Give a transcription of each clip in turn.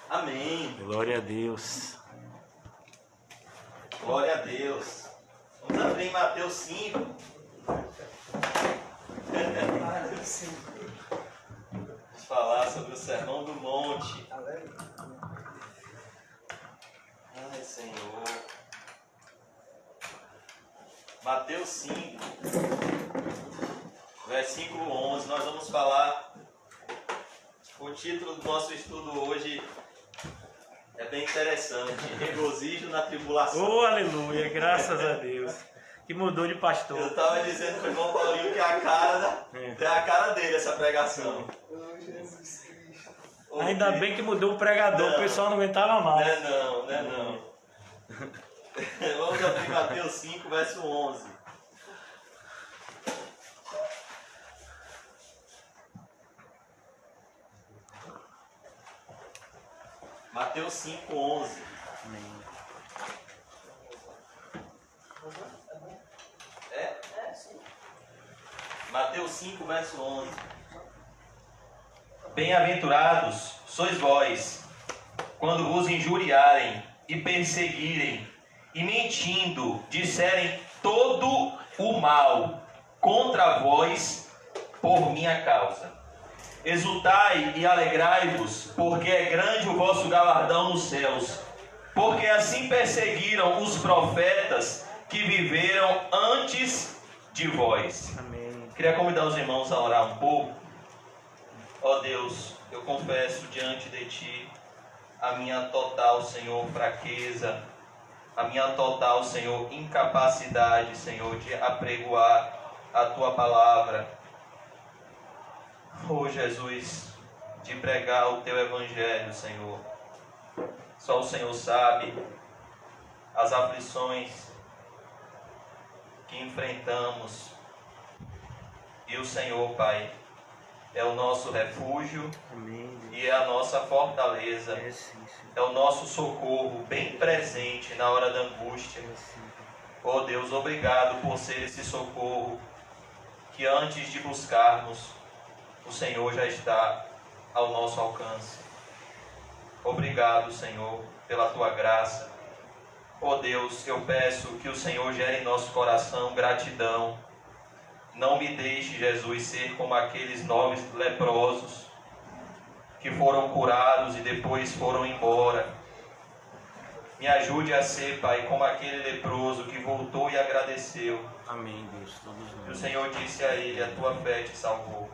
Amém. Glória a Deus. Glória a Deus. Vamos abrir em Mateus 5. Vamos falar sobre o Sermão do Monte. Ai, Senhor. Mateus 5, versículo 11. Nós vamos falar. O título do nosso estudo hoje é bem interessante. Regozijo na tribulação. Oh, aleluia, graças a Deus. Que mudou de pastor. Eu estava dizendo para o irmão Paulinho que é a cara dele essa pregação. Ainda bem que mudou o pregador, o pessoal não aguentava mais. Não é não. Vamos abrir Mateus 5, verso 11. Mateus 5, 11. Mateus 5, verso 11. Bem-aventurados sois vós, quando vos injuriarem e perseguirem, e mentindo disserem todo o mal contra vós por minha causa. Exultai e alegrai-vos, porque é grande o vosso galardão nos céus, porque assim perseguiram os profetas que viveram antes de vós. Amém. Queria convidar os irmãos a orar um pouco. Ó Deus, eu confesso diante de Ti a minha total, Senhor, fraqueza, a minha total, Senhor, incapacidade, Senhor, de apregoar a Tua palavra. Oh Jesus, de pregar o Teu Evangelho, Senhor. Só o Senhor sabe as aflições que enfrentamos. E o Senhor, Pai, é o nosso refúgio. Amém. E é a nossa fortaleza. É o nosso socorro bem presente na hora da angústia. Oh Deus, obrigado por ser esse socorro que antes de buscarmos, o Senhor já está ao nosso alcance. Obrigado, Senhor, pela Tua graça. Oh Deus, eu peço que o Senhor gere em nosso coração gratidão. Não me deixe, Jesus, ser como aqueles 9 leprosos que foram curados e depois foram embora. Me ajude a ser, Pai, como aquele leproso que voltou e agradeceu. Amém, Deus. Todos nós. E o Senhor disse a ele: a tua fé te salvou.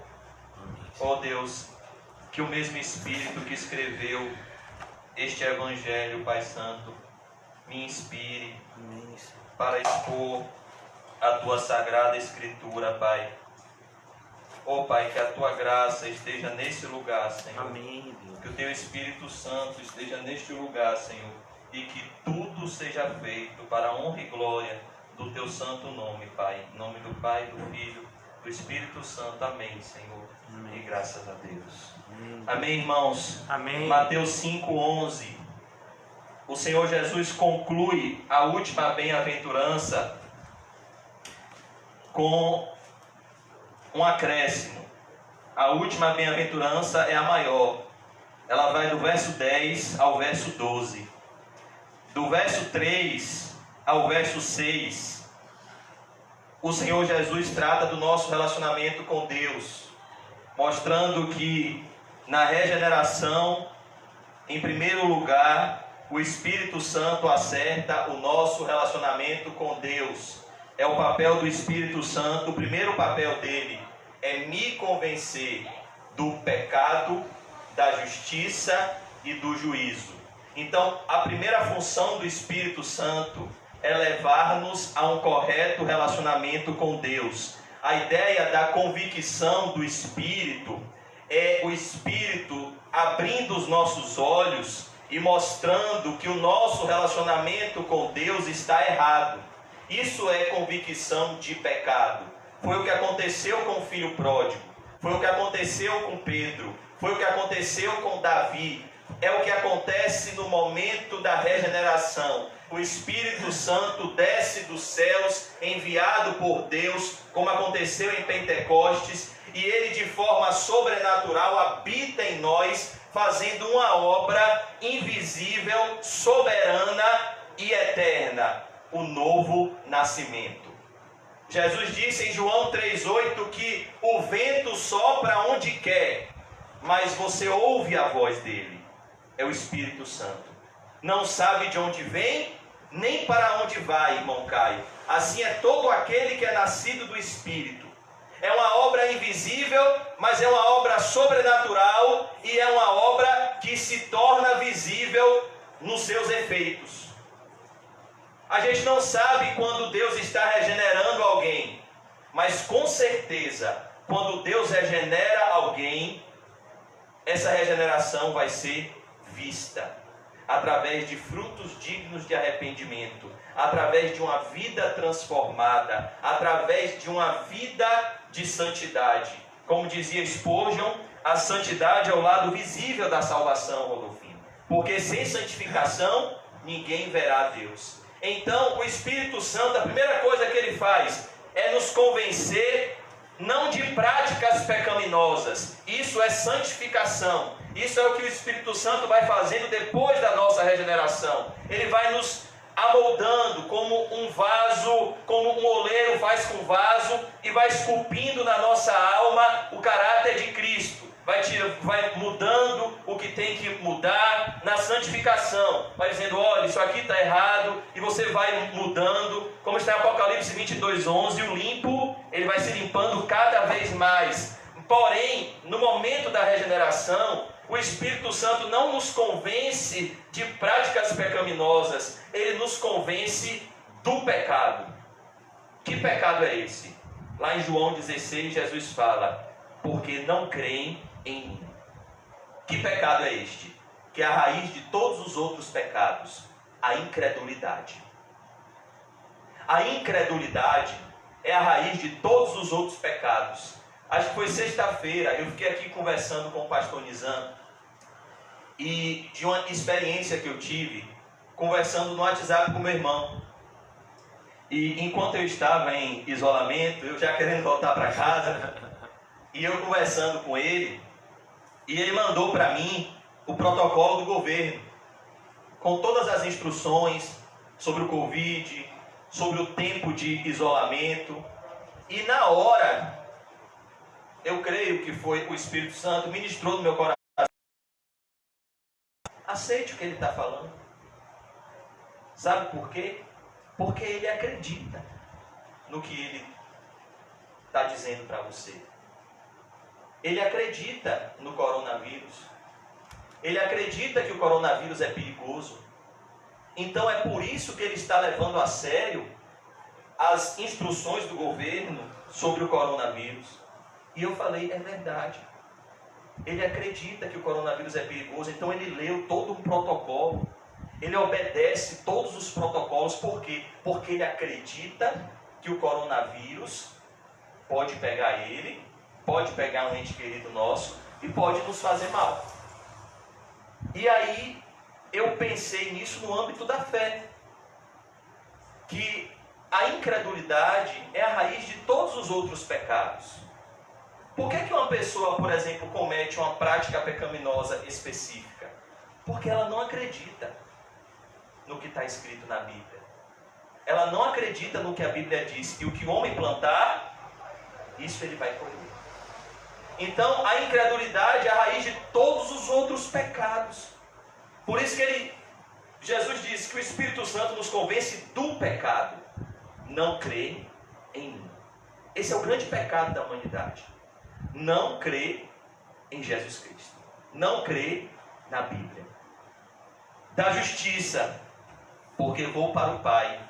Amém. Oh Deus, que o mesmo Espírito que escreveu este Evangelho, Pai Santo, me inspire Amém. para expor a Tua Sagrada Escritura, Pai. Oh Pai, que a Tua graça esteja nesse lugar, Senhor. Amém, Deus. Que o Teu Espírito Santo esteja neste lugar, Senhor. E que tudo seja feito para a honra e glória do Teu santo nome, Pai. Em nome do Pai, do Filho, do Espírito Santo. Amém, Senhor. Amém. E graças a Deus. Amém. Amém, irmãos. Amém. Mateus 5:11. O Senhor Jesus conclui a última bem-aventurança com um acréscimo. A última bem-aventurança é a maior. Ela vai do verso 10 ao verso 12. Do verso 3 ao verso 6, o Senhor Jesus trata do nosso relacionamento com Deus, mostrando que na regeneração, em primeiro lugar, o Espírito Santo acerta o nosso relacionamento com Deus. É o papel do Espírito Santo, o primeiro papel dele é me convencer do pecado, da justiça e do juízo. Então, a primeira função do Espírito Santo é levar-nos a um correto relacionamento com Deus. A ideia da convicção do Espírito é o Espírito abrindo os nossos olhos e mostrando que o nosso relacionamento com Deus está errado. Isso é convicção de pecado. Foi o que aconteceu com o filho pródigo, foi o que aconteceu com Pedro, foi o que aconteceu com Davi, é o que acontece no momento da regeneração. O Espírito Santo desce dos céus, enviado por Deus, como aconteceu em Pentecostes, e Ele de forma sobrenatural habita em nós, fazendo uma obra invisível, soberana e eterna, o novo nascimento. Jesus disse em João 3,8 que o vento sopra onde quer, mas você ouve a voz dele. É o Espírito Santo. Não sabe de onde vem, nem para onde vai, irmão Caio. Assim é todo aquele que é nascido do Espírito. É uma obra invisível, mas é uma obra sobrenatural e é uma obra que se torna visível nos seus efeitos. A gente não sabe quando Deus está regenerando alguém, mas com certeza, quando Deus regenera alguém, essa regeneração vai ser vista através de frutos dignos de arrependimento, através de uma vida transformada, através de uma vida de santidade. Como dizia Spurgeon, a santidade é o lado visível da salvação, Rodolfinho, porque sem santificação ninguém verá Deus. Então, o Espírito Santo, a primeira coisa que ele faz é nos convencer não de práticas pecaminosas. Isso é santificação. Isso é o que o Espírito Santo vai fazendo depois da nossa regeneração. Ele vai nos amoldando como um vaso, como um oleiro faz com vaso, e vai esculpindo na nossa alma o caráter de Cristo. Vai mudando o que tem que mudar na santificação. Vai dizendo, olha, isso aqui está errado, e você vai mudando. Como está em Apocalipse 22:11, o limpo, ele vai se limpando cada vez mais. Porém, no momento da regeneração, o Espírito Santo não nos convence de práticas pecaminosas, ele nos convence do pecado. Que pecado é esse? Lá em João 16, Jesus fala, porque não creem em mim. Que pecado é este? Que é a raiz de todos os outros pecados, a incredulidade. A incredulidade é a raiz de todos os outros pecados. Acho que foi sexta-feira, eu fiquei aqui conversando com o pastor Nizam, e de uma experiência que eu tive, conversando no WhatsApp com meu irmão. E enquanto eu estava em isolamento, eu já querendo voltar para casa, e eu conversando com ele, e ele mandou para mim o protocolo do governo, com todas as instruções sobre o Covid, sobre o tempo de isolamento, e na hora, eu creio que foi o Espírito Santo, ministrou no meu coração. Aceite o que ele está falando. Sabe por quê? Porque ele acredita no que ele está dizendo para você. Ele acredita no coronavírus. Ele acredita que o coronavírus é perigoso. Então é por isso que ele está levando a sério as instruções do governo sobre o coronavírus. E eu falei, é verdade. Ele acredita que o coronavírus é perigoso, então ele leu todo um protocolo. Ele obedece todos os protocolos. Por quê? Porque ele acredita que o coronavírus pode pegar ele, pode pegar um ente querido nosso e pode nos fazer mal. E aí eu pensei nisso no âmbito da fé, que a incredulidade é a raiz de todos os outros pecados. Por que uma pessoa, por exemplo, comete uma prática pecaminosa específica? Porque ela não acredita no que está escrito na Bíblia. Ela não acredita no que a Bíblia diz, que o que o homem plantar, isso ele vai colher. Então, a incredulidade é a raiz de todos os outros pecados. Por isso que Jesus disse que o Espírito Santo nos convence do pecado. Não crê em mim. Esse é o grande pecado da humanidade. Não crê em Jesus Cristo. Não crê na Bíblia. Da justiça, porque vou para o Pai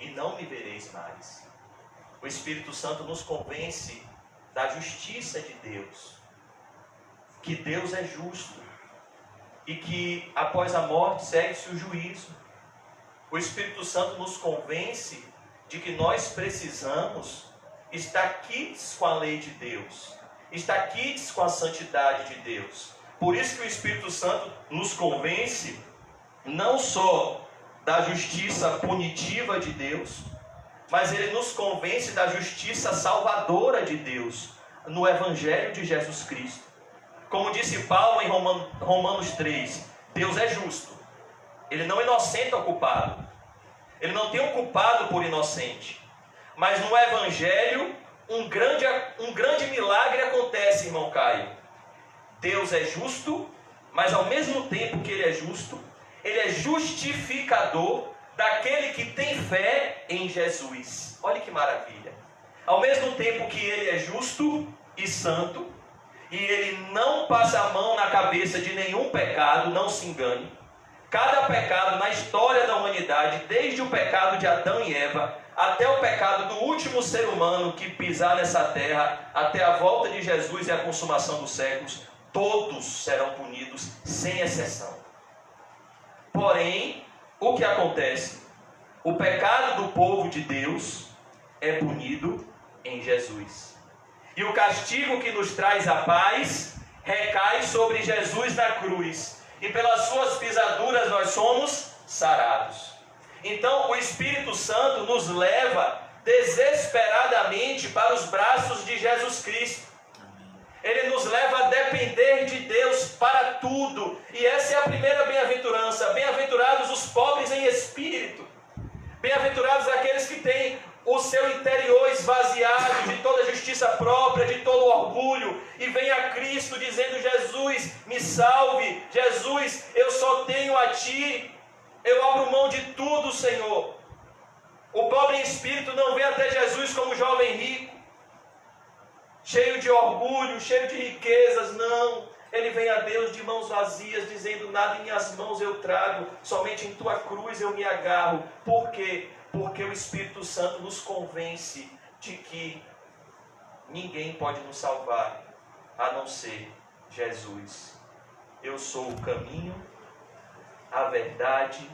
e não me vereis mais. O Espírito Santo nos convence da justiça de Deus, que Deus é justo e que após a morte segue-se o juízo. O Espírito Santo nos convence de que nós precisamos estar quites com a lei de Deus, estar quites com a santidade de Deus. Por isso que o Espírito Santo nos convence não só da justiça punitiva de Deus, mas ele nos convence da justiça salvadora de Deus. no Evangelho de Jesus Cristo. Como disse Paulo em Romanos 3, Deus é justo. Ele não inocenta o culpado. Ele não tem um culpado por inocente. Mas no Evangelho, um grande milagre acontece, irmão Caio. Deus é justo, mas ao mesmo tempo que Ele é justo, Ele é justificador daquele que tem fé em Jesus. Olha que maravilha. Ao mesmo tempo que Ele é justo e santo, e Ele não passa a mão na cabeça de nenhum pecado, não se engane. Cada pecado na história da humanidade, desde o pecado de Adão e Eva, até o pecado do último ser humano que pisar nessa terra, até a volta de Jesus e a consumação dos séculos, todos serão punidos, sem exceção. Porém, o que acontece? O pecado do povo de Deus é punido em Jesus. E o castigo que nos traz a paz recai sobre Jesus na cruz. E pelas suas pisaduras nós somos sarados. Então o Espírito Santo nos leva desesperadamente para os braços de Jesus Cristo. Ele nos leva a depender de Deus para tudo. E essa é a primeira bem-aventurança. Bem-aventurados os pobres em espírito. Bem-aventurados aqueles que têm o seu interior esvaziado de toda justiça própria, de todo orgulho, e vem a Cristo dizendo: Jesus, me salve, Jesus, eu só tenho a Ti, eu abro mão de tudo, Senhor. O pobre em espírito não vem até Jesus como jovem rico, cheio de orgulho, cheio de riquezas, não. Ele vem a Deus de mãos vazias, dizendo: nada em minhas mãos eu trago, somente em Tua cruz eu me agarro. Por quê? Porque o Espírito Santo nos convence de que ninguém pode nos salvar, a não ser Jesus. Eu sou o caminho, a verdade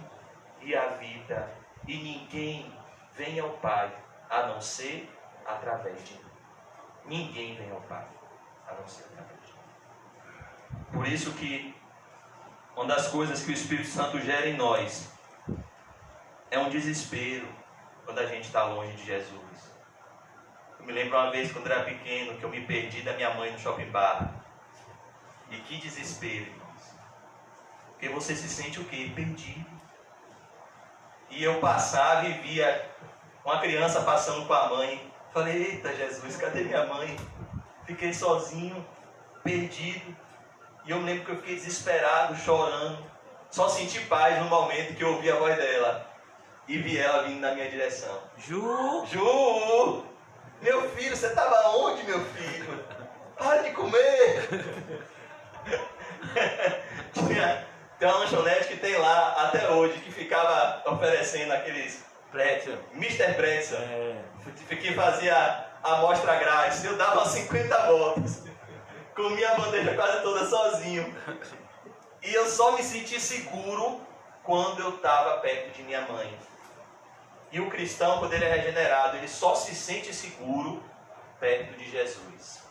e a vida, e ninguém vem ao Pai, a não ser através de mim. Ninguém vem ao Pai, a não ser através de mim. Por isso que uma das coisas que o Espírito Santo gera em nós é um desespero quando a gente está longe de Jesus. Eu me lembro uma vez, quando eu era pequeno, que eu me perdi da minha mãe no shopping bar. E que desespero, irmãos. Porque você se sente o quê? Perdido. E eu passava e via uma criança passando com a mãe. Falei: eita Jesus, cadê minha mãe? Fiquei sozinho, perdido. E eu me lembro que eu fiquei desesperado, chorando. Só senti paz no momento que eu ouvi a voz dela. E vi ela vindo na minha direção. Ju! Meu filho, você estava onde, meu filho? Para de comer! Tem uma lanchonete que tem lá até hoje, que ficava oferecendo aqueles pretzel, Mr. Pretzel, que fazia a amostra grátis. Eu dava 50 voltas, comia a bandeja quase toda sozinho. E eu só me senti seguro quando eu estava perto de minha mãe. E o cristão, quando ele é regenerado, ele só se sente seguro perto de Jesus.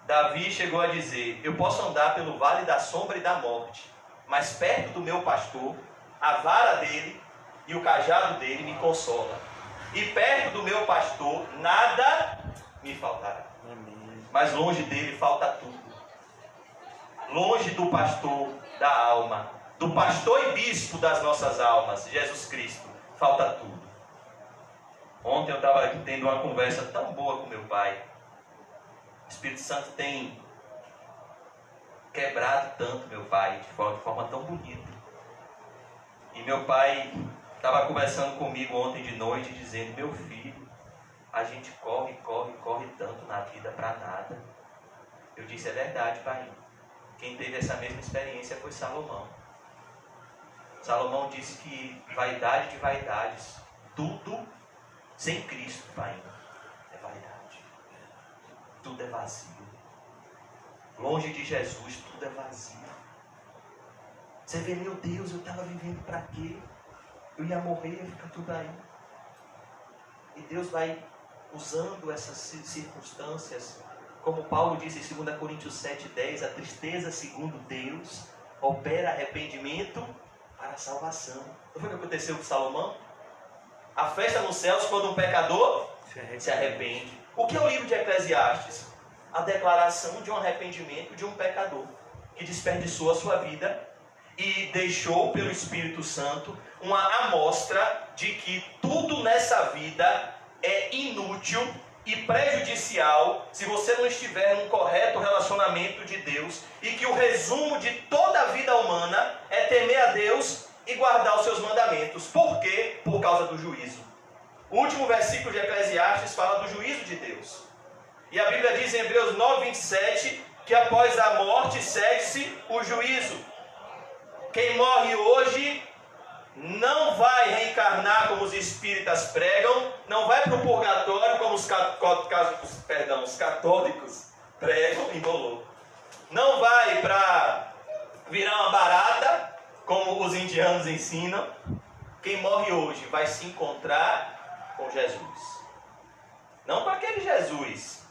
Davi chegou a dizer: eu posso andar pelo vale da sombra e da morte, mas perto do meu pastor, a vara dele e o cajado dele me consola. E perto do meu pastor, nada me faltará. Mas longe dele falta tudo. Longe do pastor da alma, do pastor e bispo das nossas almas, Jesus Cristo, falta tudo. Ontem eu estava aqui tendo uma conversa tão boa com meu pai. O Espírito Santo tem quebrado tanto meu pai, de forma tão bonita. E meu pai estava conversando comigo ontem de noite, dizendo: meu filho, a gente corre tanto na vida para nada. Eu disse: é verdade, pai. Quem teve essa mesma experiência foi Salomão. Salomão disse que vaidade de vaidades, tudo sem Cristo, pai, é vaidade. Tudo é vazio. Longe de Jesus, tudo é vazio. Você vê: meu Deus, eu estava vivendo para quê? Eu ia morrer, ia ficar tudo aí. E Deus vai usando essas circunstâncias, como Paulo disse em 2 Coríntios 7,10, a tristeza, segundo Deus, opera arrependimento para a salvação. Não foi o que aconteceu com Salomão? A festa nos céus quando um pecador se arrepende. O que é o livro de Eclesiastes? a declaração de um arrependimento de um pecador que desperdiçou a sua vida e deixou pelo Espírito Santo uma amostra de que tudo nessa vida é inútil e prejudicial se você não estiver num correto relacionamento de Deus, e que o resumo de toda a vida humana é temer a Deus e guardar os seus mandamentos. Por quê? Por causa do juízo. O último versículo de Eclesiastes fala do juízo de Deus. E a Bíblia diz em Hebreus 9:27 que após a morte segue-se o juízo. Quem morre hoje não vai reencarnar como os espíritas pregam, não vai para o purgatório como os católicos pregam, embolou. Não vai para virar uma barata, como os indianos ensinam. Quem morre hoje vai se encontrar com Jesus. Não com aquele Jesus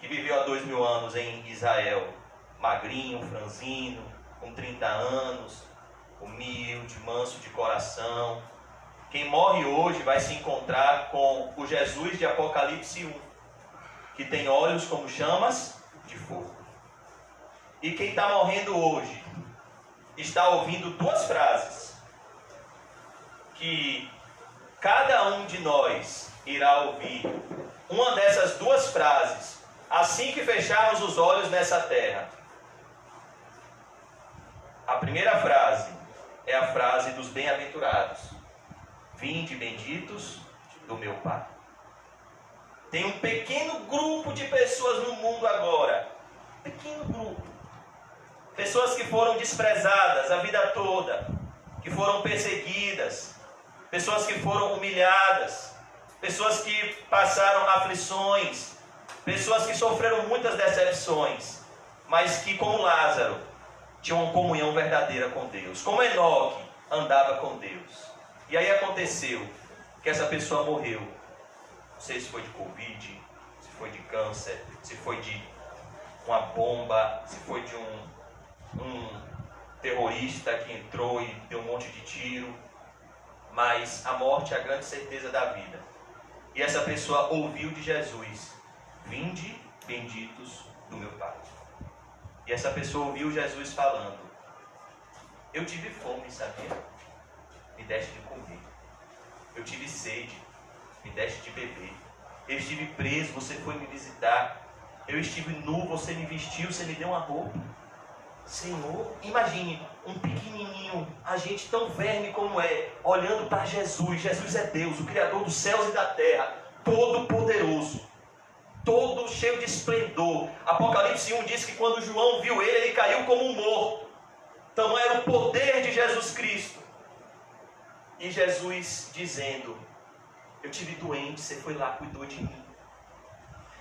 que viveu há 2000 anos em Israel, magrinho, franzino, com 30 anos, humilde, manso de coração. Quem morre hoje vai se encontrar com o Jesus de Apocalipse 1, que tem olhos como chamas de fogo. E quem está morrendo hoje está ouvindo duas frases que cada um de nós irá ouvir. Uma dessas duas frases assim que fecharmos os olhos nessa terra. A primeira frase é a frase dos bem-aventurados: vinde benditos do meu Pai. Tem um pequeno grupo de pessoas no mundo agora, pequeno grupo, pessoas que foram desprezadas a vida toda, que foram perseguidas, pessoas que foram humilhadas, pessoas que passaram aflições, pessoas que sofreram muitas decepções, mas que, como Lázaro, tinham uma comunhão verdadeira com Deus. Como Enoque andava com Deus. E aí aconteceu que essa pessoa morreu. Não sei se foi de Covid, se foi de câncer, se foi de uma bomba, se foi de um terrorista que entrou e deu um monte de tiro. Mas a morte é a grande certeza da vida. E essa pessoa ouviu de Jesus: vinde benditos do meu Pai. E essa pessoa ouviu Jesus falando: eu tive fome, sabia? Me deste de comer. Eu tive sede, me deste de beber. Eu estive preso, você foi me visitar. Eu estive nu, você me vestiu, você me deu uma roupa. Senhor, imagine um pequenininho, a gente tão verme como é, olhando para Jesus. Jesus é Deus, o Criador dos céus e da terra, todo poderoso, todo cheio de esplendor. Apocalipse 1 diz que quando João viu ele caiu como um morto. Tamanho era o poder de Jesus Cristo. E Jesus dizendo: eu tive doente, você foi lá, cuidou de mim.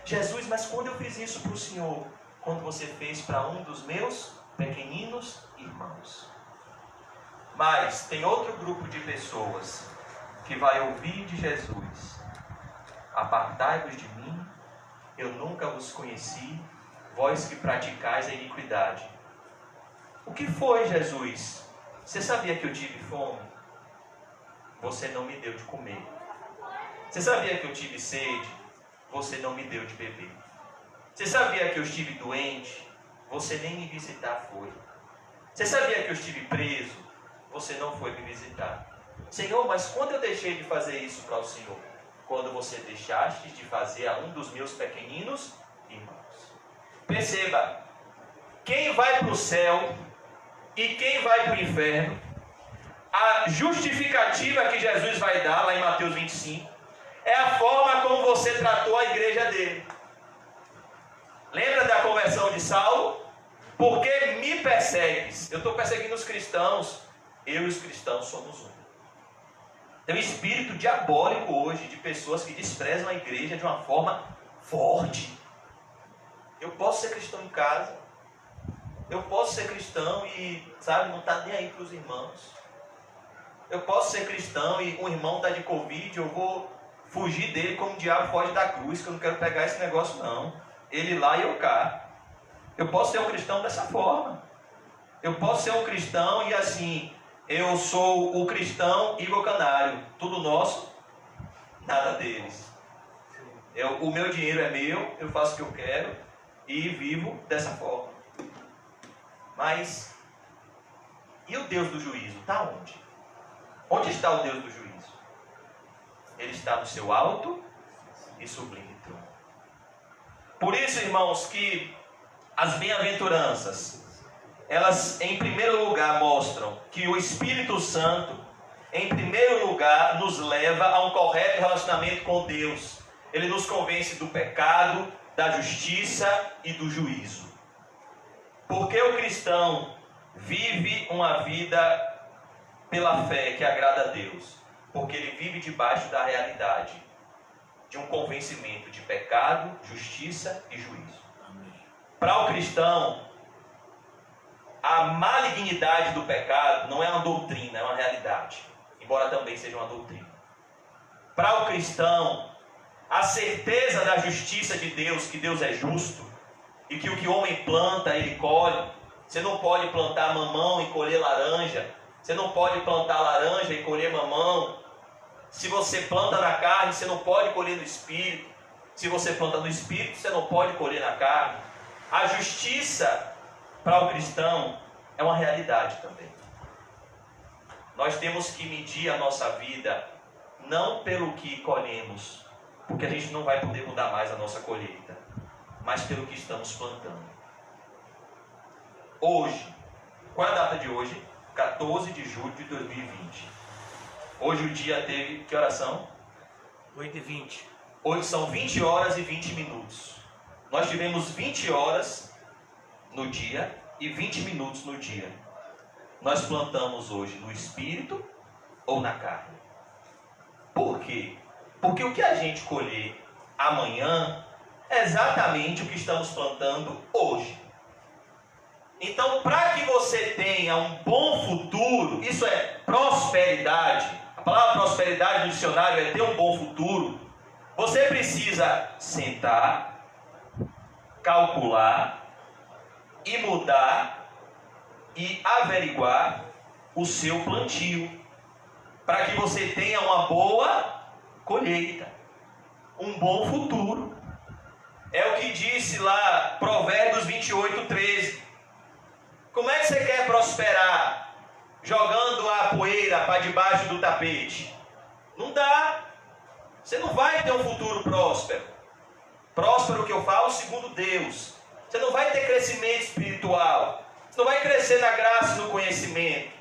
Jesus, mas quando eu fiz isso para o Senhor? Quando você fez para um dos meus pequeninos irmãos. Mas tem outro grupo de pessoas que vai ouvir de Jesus: apartai-vos de mim, eu nunca vos conheci, vós que praticais a iniquidade. O que foi, Jesus? Você sabia que eu tive fome? Você não me deu de comer. Você sabia que eu tive sede? Você não me deu de beber. Você sabia que eu estive doente? Você nem me visitar foi. Você sabia que eu estive preso? Você não foi me visitar. Senhor, mas quando eu deixei de fazer isso para o Senhor? Quando você deixaste de fazer a um dos meus pequeninos irmãos. Perceba, quem vai para o céu e quem vai para o inferno, a justificativa que Jesus vai dar lá em Mateus 25 é a forma como você tratou a igreja dele. Lembra da conversão de Saulo? Por que me persegues? Eu estou perseguindo os cristãos. Eu e os cristãos somos um. Tem um espírito diabólico hoje de pessoas que desprezam a igreja de uma forma forte. Eu posso ser cristão em casa. Eu posso ser cristão e, sabe, não está nem aí para os irmãos. Eu posso ser cristão e um irmão está de Covid, eu vou fugir dele como o diabo foge da cruz, que eu não quero pegar esse negócio não. Ele lá e eu cá. Eu posso ser um cristão dessa forma. Eu posso ser um cristão e assim, eu sou o cristão Igor Canário. Tudo nosso, nada deles. O meu dinheiro é meu, eu faço o que eu quero. e vivo dessa forma. Mas, e o Deus do juízo? Está onde? Onde está o Deus do juízo? Ele está no seu alto e sublime trono. Por isso, irmãos, que as bem-aventuranças, elas em primeiro lugar mostram que o Espírito Santo, em primeiro lugar, nos leva a um correto relacionamento com Deus. Ele nos convence do pecado, da justiça e do juízo. Porque o cristão vive uma vida pela fé que agrada a Deus? Porque ele vive debaixo da realidade de um convencimento de pecado, justiça e juízo. Para o cristão, a malignidade do pecado não é uma doutrina, é uma realidade, embora também seja uma doutrina. Para o cristão, a certeza da justiça de Deus, que Deus é justo, e que o que o homem planta, ele colhe. Você não pode plantar mamão e colher laranja. Você não pode plantar laranja e colher mamão. Se você planta na carne, você não pode colher no espírito. Se você planta no espírito, você não pode colher na carne. A justiça para o cristão é uma realidade também. Nós temos que medir a nossa vida não pelo que colhemos, porque a gente não vai poder mudar mais a nossa colheita, mas pelo que estamos plantando. Hoje, qual é a data de hoje? 14 de julho de 2020. Hoje o dia teve, que oração? 8h20. Hoje são 20 horas e 20 minutos. Nós tivemos 20 horas no dia e 20 minutos no dia. Nós plantamos hoje no espírito ou na carne. Por quê? Porque o que a gente colher amanhã é exatamente o que estamos plantando hoje. Então, para que você tenha um bom futuro, isso é prosperidade. A palavra prosperidade no dicionário é ter um bom futuro. Você precisa sentar, calcular e mudar e averiguar o seu plantio, para que você tenha uma boa colheita, um bom futuro. É o que disse lá Provérbios 28:13. Como é que você quer prosperar? Jogando a poeira para debaixo do tapete? Não dá. Você não vai ter um futuro próspero. Próspero, que eu falo, segundo Deus. Você não vai ter crescimento espiritual. Você não vai crescer na graça e no conhecimento.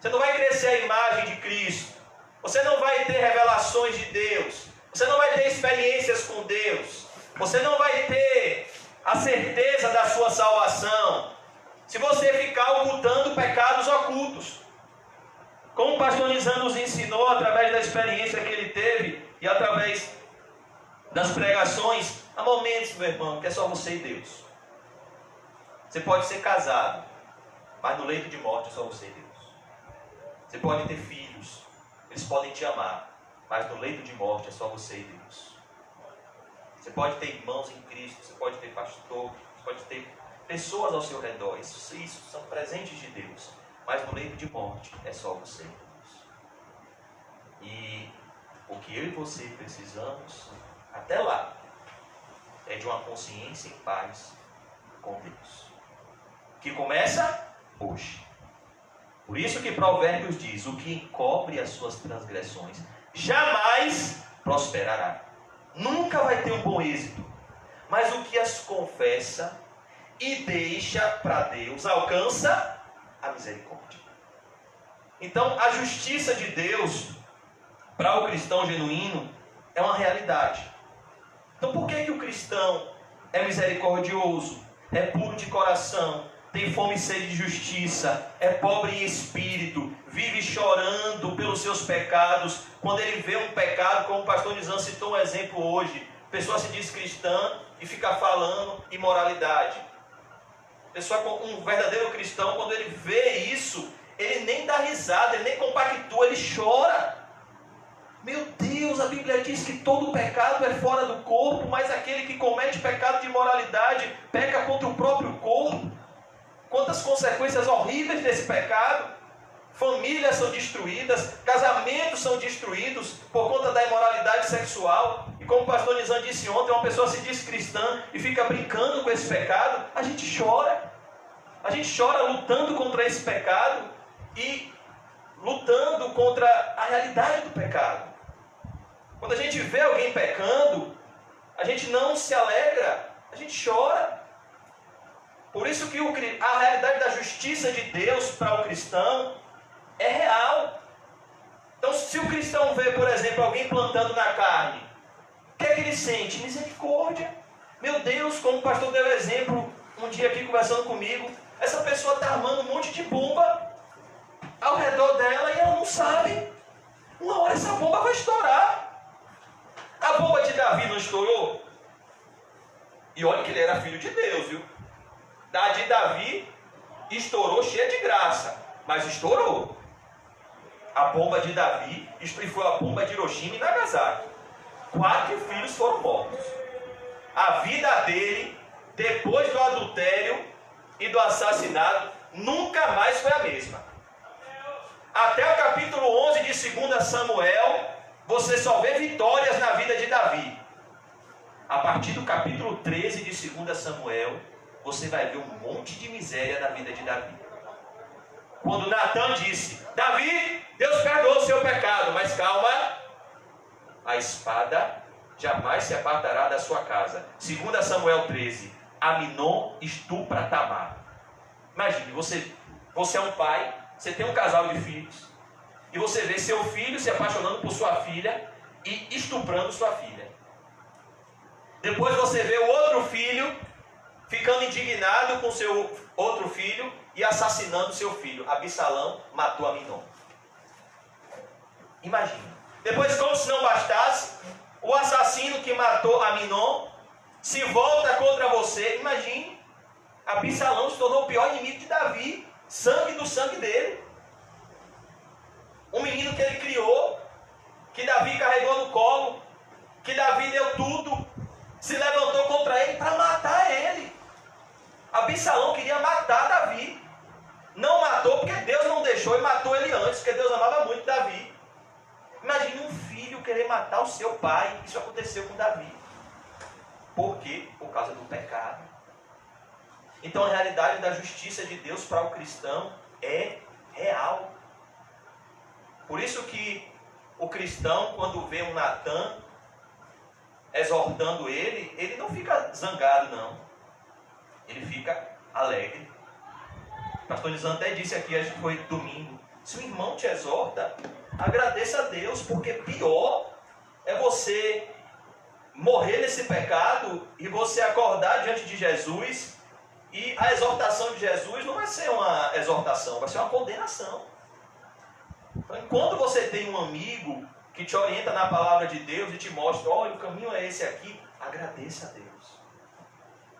Você não vai crescer a imagem de Cristo. Você não vai ter revelações de Deus. Você não vai ter experiências com Deus. Você não vai ter a certeza da sua salvação se você ficar ocultando pecados ocultos. Como o pastor Nizam nos ensinou através da experiência que ele teve e através das pregações, há momentos, meu irmão, que é só você e Deus. Você pode ser casado, mas no leito de morte é só você e Deus. Você pode ter filhos, eles podem te amar, mas no leito de morte é só você e Deus. Você pode ter irmãos em Cristo, você pode ter pastor, você pode ter pessoas ao seu redor, isso são presentes de Deus, mas no leito de morte é só você e Deus. E o que eu e você precisamos, até lá, é de uma consciência em paz com Deus, que começa hoje. Por isso que Provérbios diz: o que encobre as suas transgressões jamais prosperará, nunca vai ter um bom êxito, mas o que as confessa e deixa para Deus alcança a misericórdia. Então, a justiça de Deus para o cristão genuíno é uma realidade. Então, por que o cristão é misericordioso, é puro de coração, tem fome e sede de justiça, é pobre em espírito, vive chorando pelos seus pecados? Quando ele vê um pecado, como o pastor Nizam citou um exemplo hoje, a pessoa se diz cristã e fica falando imoralidade. Um verdadeiro cristão, quando ele vê isso, ele nem dá risada, ele nem compactua, ele chora. Meu Deus, a Bíblia diz que todo pecado é fora do corpo, mas aquele que comete pecado de imoralidade peca contra o próprio corpo. Quantas consequências horríveis desse pecado! Famílias são destruídas, casamentos são destruídos por conta da imoralidade sexual. E como o pastor Nizam disse ontem, uma pessoa se diz cristã e fica brincando com esse pecado, a gente chora. A gente chora lutando contra esse pecado e lutando contra a realidade do pecado. Quando a gente vê alguém pecando, a gente não se alegra, a gente chora. Por isso que a realidade da justiça de Deus para o cristão é real. Então, se o cristão vê, por exemplo, alguém plantando na carne, o que é que ele sente? Misericórdia. Meu Deus, como o pastor deu exemplo um dia aqui conversando comigo, essa pessoa está armando um monte de bomba ao redor dela e ela não sabe. Uma hora essa bomba vai estourar. A bomba de Davi não estourou? E olha que ele era filho de Deus, viu? A de Davi estourou cheia de graça, mas estourou. A bomba de Davi foi a bomba de Hiroshima e Nagasaki. 4 filhos foram mortos. A vida dele, depois do adultério e do assassinato, nunca mais foi a mesma. Até o capítulo 11 de 2 Samuel, você só vê vitórias na vida de Davi. A partir do capítulo 13 de 2 Samuel, você vai ver um monte de miséria na vida de Davi. Quando Natan disse: Davi, Deus perdoou o seu pecado, mas calma, a espada jamais se apartará da sua casa. 2 Samuel 13, Aminon estupra Tamar. Imagine, você é um pai, você tem um casal de filhos, e você vê seu filho se apaixonando por sua filha e estuprando sua filha. Depois você vê o outro filho ficando indignado com seu outro filho e assassinando seu filho. Absalão matou Aminon. Imagina. Depois, como se não bastasse, o assassino que matou Aminon se volta contra você. Imagine. Absalão se tornou o pior inimigo de Davi. Sangue do sangue dele. Um menino que ele criou, que Davi carregou no colo, que Davi deu tudo, se levantou contra ele para matar ele. Absalão queria matar Davi. Não matou porque Deus não deixou e matou ele antes, porque Deus amava muito Davi. Imagine um filho querer matar o seu pai. Isso aconteceu com Davi. Por quê? Por causa do pecado. Então a realidade da justiça de Deus para o cristão é real. Por isso que o cristão, quando vê um Natan exortando ele não fica zangado, não. Ele fica alegre. O pastor Nizam até disse aqui, acho que foi domingo: se o irmão te exorta, agradeça a Deus, porque pior é você morrer nesse pecado e você acordar diante de Jesus e a exortação de Jesus não vai ser uma exortação, vai ser uma condenação. Então, enquanto você tem um amigo que te orienta na palavra de Deus e te mostra: olha, o caminho é esse aqui, agradeça a Deus.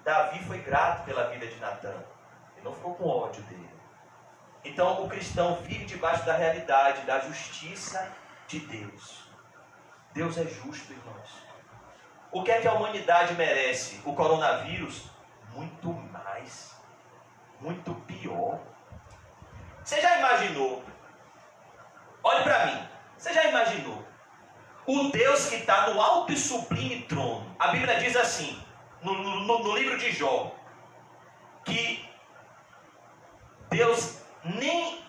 Davi foi grato pela vida de Natan. Ele não ficou com ódio dele. Então o cristão vive debaixo da realidade, da justiça de Deus. Deus é justo, irmãos. O que é que a humanidade merece? O coronavírus? Muito mais. Muito pior. Você já imaginou? Olhe para mim. Você já imaginou? O Deus que está no alto e sublime trono. A Bíblia diz assim, no livro de Jó, que Deus, nem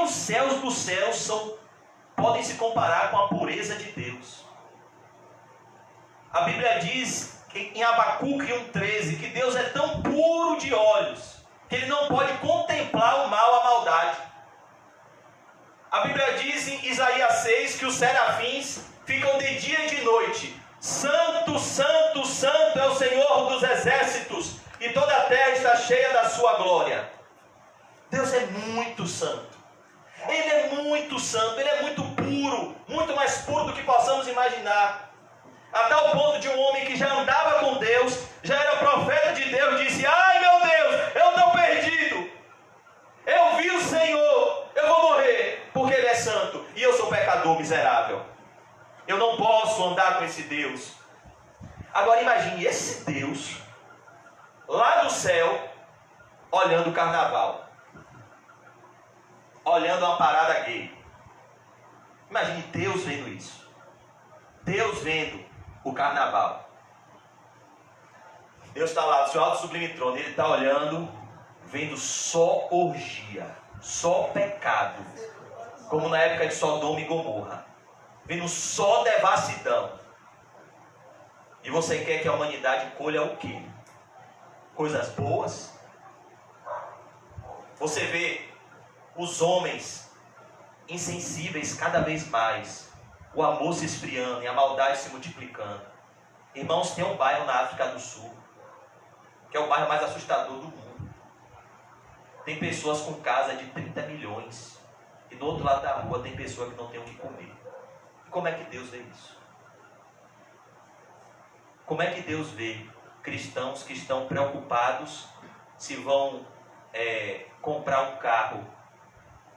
os céus dos céus podem se comparar com a pureza de Deus. A Bíblia diz em Abacuque 1,13 que Deus é tão puro de olhos que Ele não pode contemplar o mal, a maldade. A Bíblia diz em Isaías 6 que os serafins ficam de dia e de noite: Santo, Santo, Santo é o Senhor dos exércitos, e toda a terra está cheia da sua glória. Deus é muito santo. Ele é muito santo, Ele é muito puro, muito mais puro do que possamos imaginar. A tal ponto de um homem que já andava com Deus, já era profeta de Deus, disse: ai meu Deus, eu estou perdido. Eu vi o Senhor, eu vou morrer, porque Ele é santo e eu sou pecador miserável. Eu não posso andar com esse Deus. Agora imagine esse Deus lá do céu, olhando o carnaval, olhando uma parada gay. Imagine Deus vendo isso. Deus vendo o carnaval. Deus está lá no seu alto sublime trono, ele está olhando, vendo só orgia, só pecado, como na época de Sodoma e Gomorra, vendo só devassidão. E você quer que a humanidade colha o quê? Coisas boas? Você vê os homens insensíveis cada vez mais, o amor se esfriando e a maldade se multiplicando. Irmãos, tem um bairro na África do Sul, que é o bairro mais assustador do mundo. Tem pessoas com casa de 30 milhões. E do outro lado da rua tem pessoa que não tem o que comer. E como é que Deus vê isso? Como é que Deus vê cristãos que estão preocupados se vão comprar um carro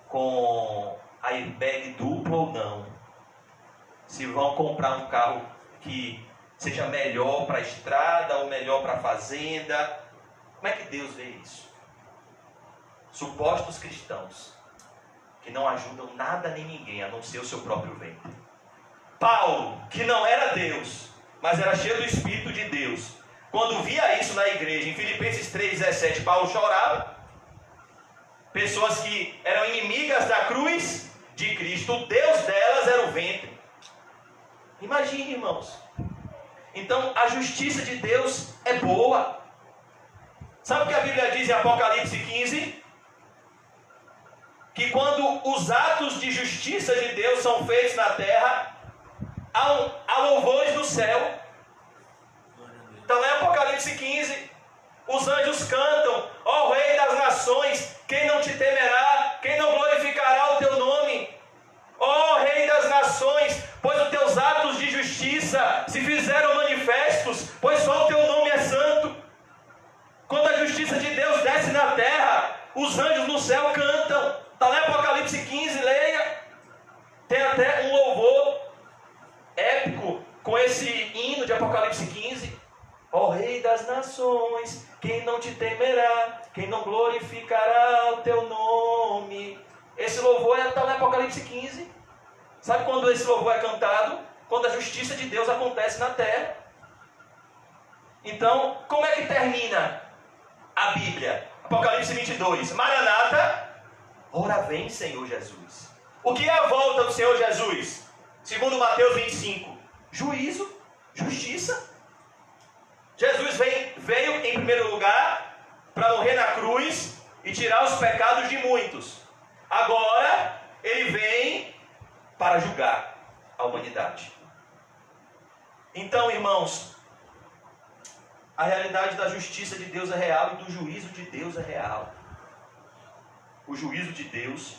com airbag duplo ou não? Se vão comprar um carro que seja melhor para a estrada ou melhor para a fazenda? Como é que Deus vê isso? Supostos cristãos que não ajudam nada nem ninguém a não ser o seu próprio ventre. Paulo, que não era Deus, mas era cheio do Espírito de Deus, quando via isso na igreja, em Filipenses 3,17, Paulo chorava. Pessoas que eram inimigas da cruz de Cristo, o Deus delas era o ventre. Imagine, irmãos. Então, a justiça de Deus é boa. Sabe o que a Bíblia diz em Apocalipse 15? Que quando os atos de justiça de Deus são feitos na terra, há louvores no céu. Então, lá em Apocalipse 15, os anjos cantam: ó Rei das nações, quem não te temerá, quem não glorificará o teu nome? Ó Rei das nações, pois os teus atos de justiça se fizeram manifestos, pois só o teu nome é santo. Quando a justiça de Deus desce na terra, os anjos no céu cantam. Está lá em Apocalipse 15, leia. Tem até um louvor épico com esse hino de Apocalipse 15. Ó Rei das nações, quem não te temerá, quem não glorificará o teu nome? Esse louvor está lá em Apocalipse 15. Sabe quando esse louvor é cantado? Quando a justiça de Deus acontece na terra. Então, como é que termina a Bíblia? Apocalipse 22. Maranata, ora vem, Senhor Jesus. O que é a volta do Senhor Jesus? Segundo Mateus 25. Juízo, justiça. Jesus veio em primeiro lugar para morrer na cruz e tirar os pecados de muitos. Agora, ele vem para julgar a humanidade. Então, irmãos, a realidade da justiça de Deus é real e do juízo de Deus é real. O juízo de Deus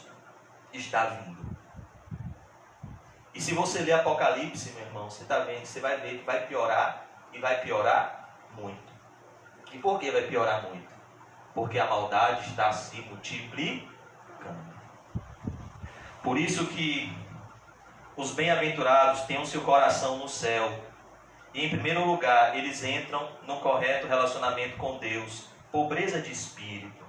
está vindo. E se você ler Apocalipse, meu irmão, você vai ver que vai piorar e vai piorar muito. E por que vai piorar muito? Porque a maldade está se multiplicando. Por isso que os bem-aventurados têm o seu coração no céu. E em primeiro lugar, eles entram num correto relacionamento com Deus. Pobreza de espírito.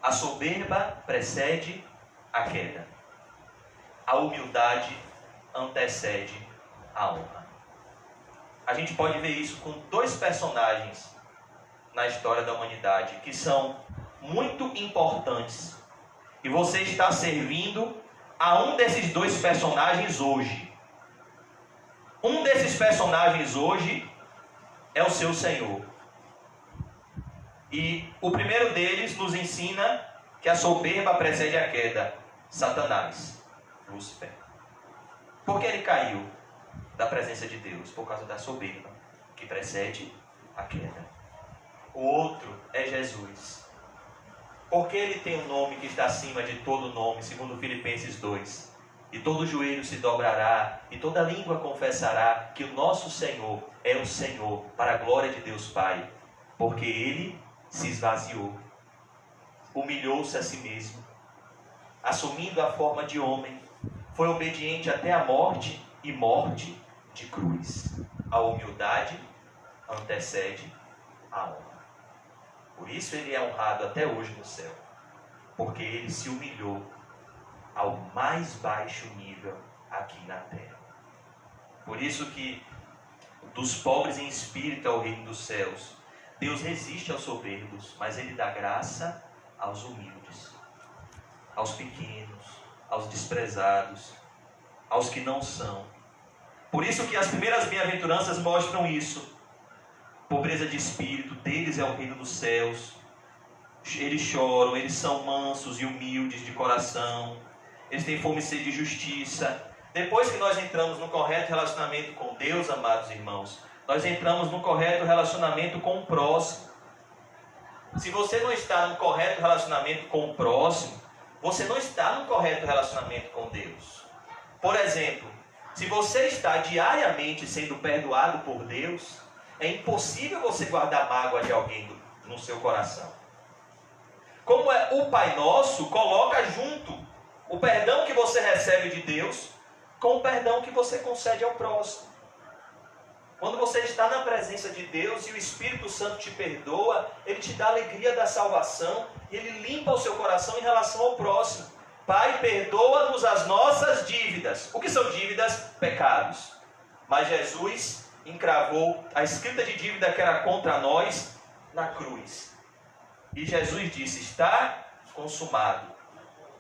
A soberba precede a queda. A humildade antecede a honra. A gente pode ver isso com dois personagens na história da humanidade que são muito importantes. E você está servindo a um desses dois personagens hoje. Um desses personagens hoje é o seu Senhor. E o primeiro deles nos ensina que a soberba precede a queda. Satanás, Lúcifer. Por que ele caiu da presença de Deus? Por causa da soberba que precede a queda. O outro é Jesus. Porque ele tem um nome que está acima de todo nome, segundo Filipenses 2. E todo joelho se dobrará, e toda língua confessará que o nosso Senhor é o Senhor, para a glória de Deus Pai. Porque ele se esvaziou, humilhou-se a si mesmo, assumindo a forma de homem, foi obediente até a morte, e morte de cruz. A humildade antecede a honra. Por isso ele é honrado até hoje no céu, porque ele se humilhou ao mais baixo nível aqui na terra. Por isso que dos pobres em espírito é o reino dos céus. Deus resiste aos soberbos, mas Ele dá graça aos humildes, aos pequenos, aos desprezados, aos que não são. Por isso que as primeiras bem-aventuranças mostram isso. Pobreza de espírito, deles é o reino dos céus. Eles choram, eles são mansos e humildes de coração. Eles têm fome e sede de justiça. Depois que nós entramos no correto relacionamento com Deus, amados irmãos, nós entramos no correto relacionamento com o próximo. Se você não está no correto relacionamento com o próximo, você não está no correto relacionamento com Deus. Por exemplo, se você está diariamente sendo perdoado por Deus, é impossível você guardar mágoa de alguém no seu coração. Como é o Pai Nosso, coloca junto o perdão que você recebe de Deus com o perdão que você concede ao próximo. Quando você está na presença de Deus e o Espírito Santo te perdoa, Ele te dá a alegria da salvação e Ele limpa o seu coração em relação ao próximo. Pai, perdoa-nos as nossas dívidas. O que são dívidas? Pecados. Mas Jesus encravou a escrita de dívida que era contra nós na cruz. E Jesus disse, está consumado.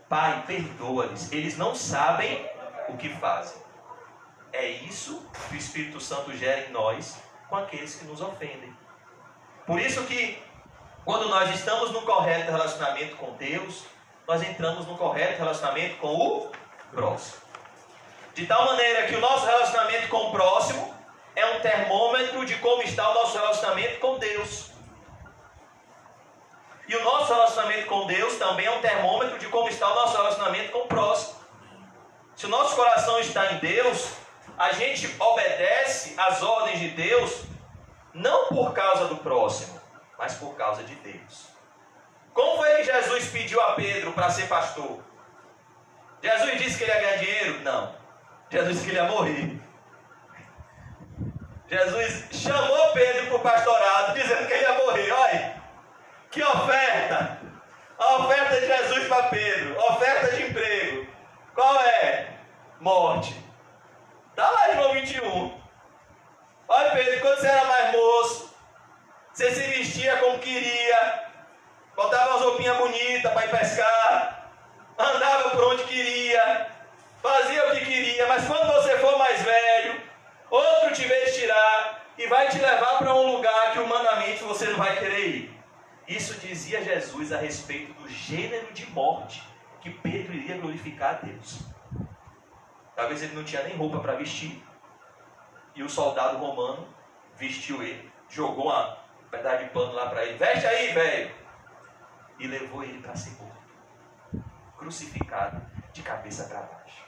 Pai, perdoa-lhes. Eles não sabem o que fazem. É isso que o Espírito Santo gera em nós com aqueles que nos ofendem. Por isso que, quando nós estamos no correto relacionamento com Deus, nós entramos no correto relacionamento com o próximo. De tal maneira que o nosso relacionamento com o próximo é um termômetro de como está o nosso relacionamento com Deus. E o nosso relacionamento com Deus também é um termômetro de como está o nosso relacionamento com o próximo. Se o nosso coração está em Deus, a gente obedece às ordens de Deus, não por causa do próximo, mas por causa de Deus. Como foi que Jesus pediu a Pedro para ser pastor? Jesus disse que ele ia ganhar dinheiro? Não. Jesus disse que ele ia morrer. Jesus chamou Pedro para o pastorado, dizendo que ele ia morrer. Olha, que oferta! A oferta de Jesus para Pedro, oferta de emprego. Qual é? Morte. Está lá em João 21. Olha, Pedro, quando você era mais moço, você se vestia como queria, botava umas roupinhas bonitas para ir pescar, andava por onde queria, fazia o que queria, mas quando você for mais velho, outro te vestirá e vai te levar para um lugar que humanamente você não vai querer ir. Isso dizia Jesus a respeito do gênero de morte que Pedro iria glorificar a Deus. Talvez ele não tinha nem roupa para vestir. E o soldado romano vestiu ele, jogou uma pedaço de pano lá para ele. Veste aí, velho! E levou ele para ser morto. Crucificado de cabeça para baixo.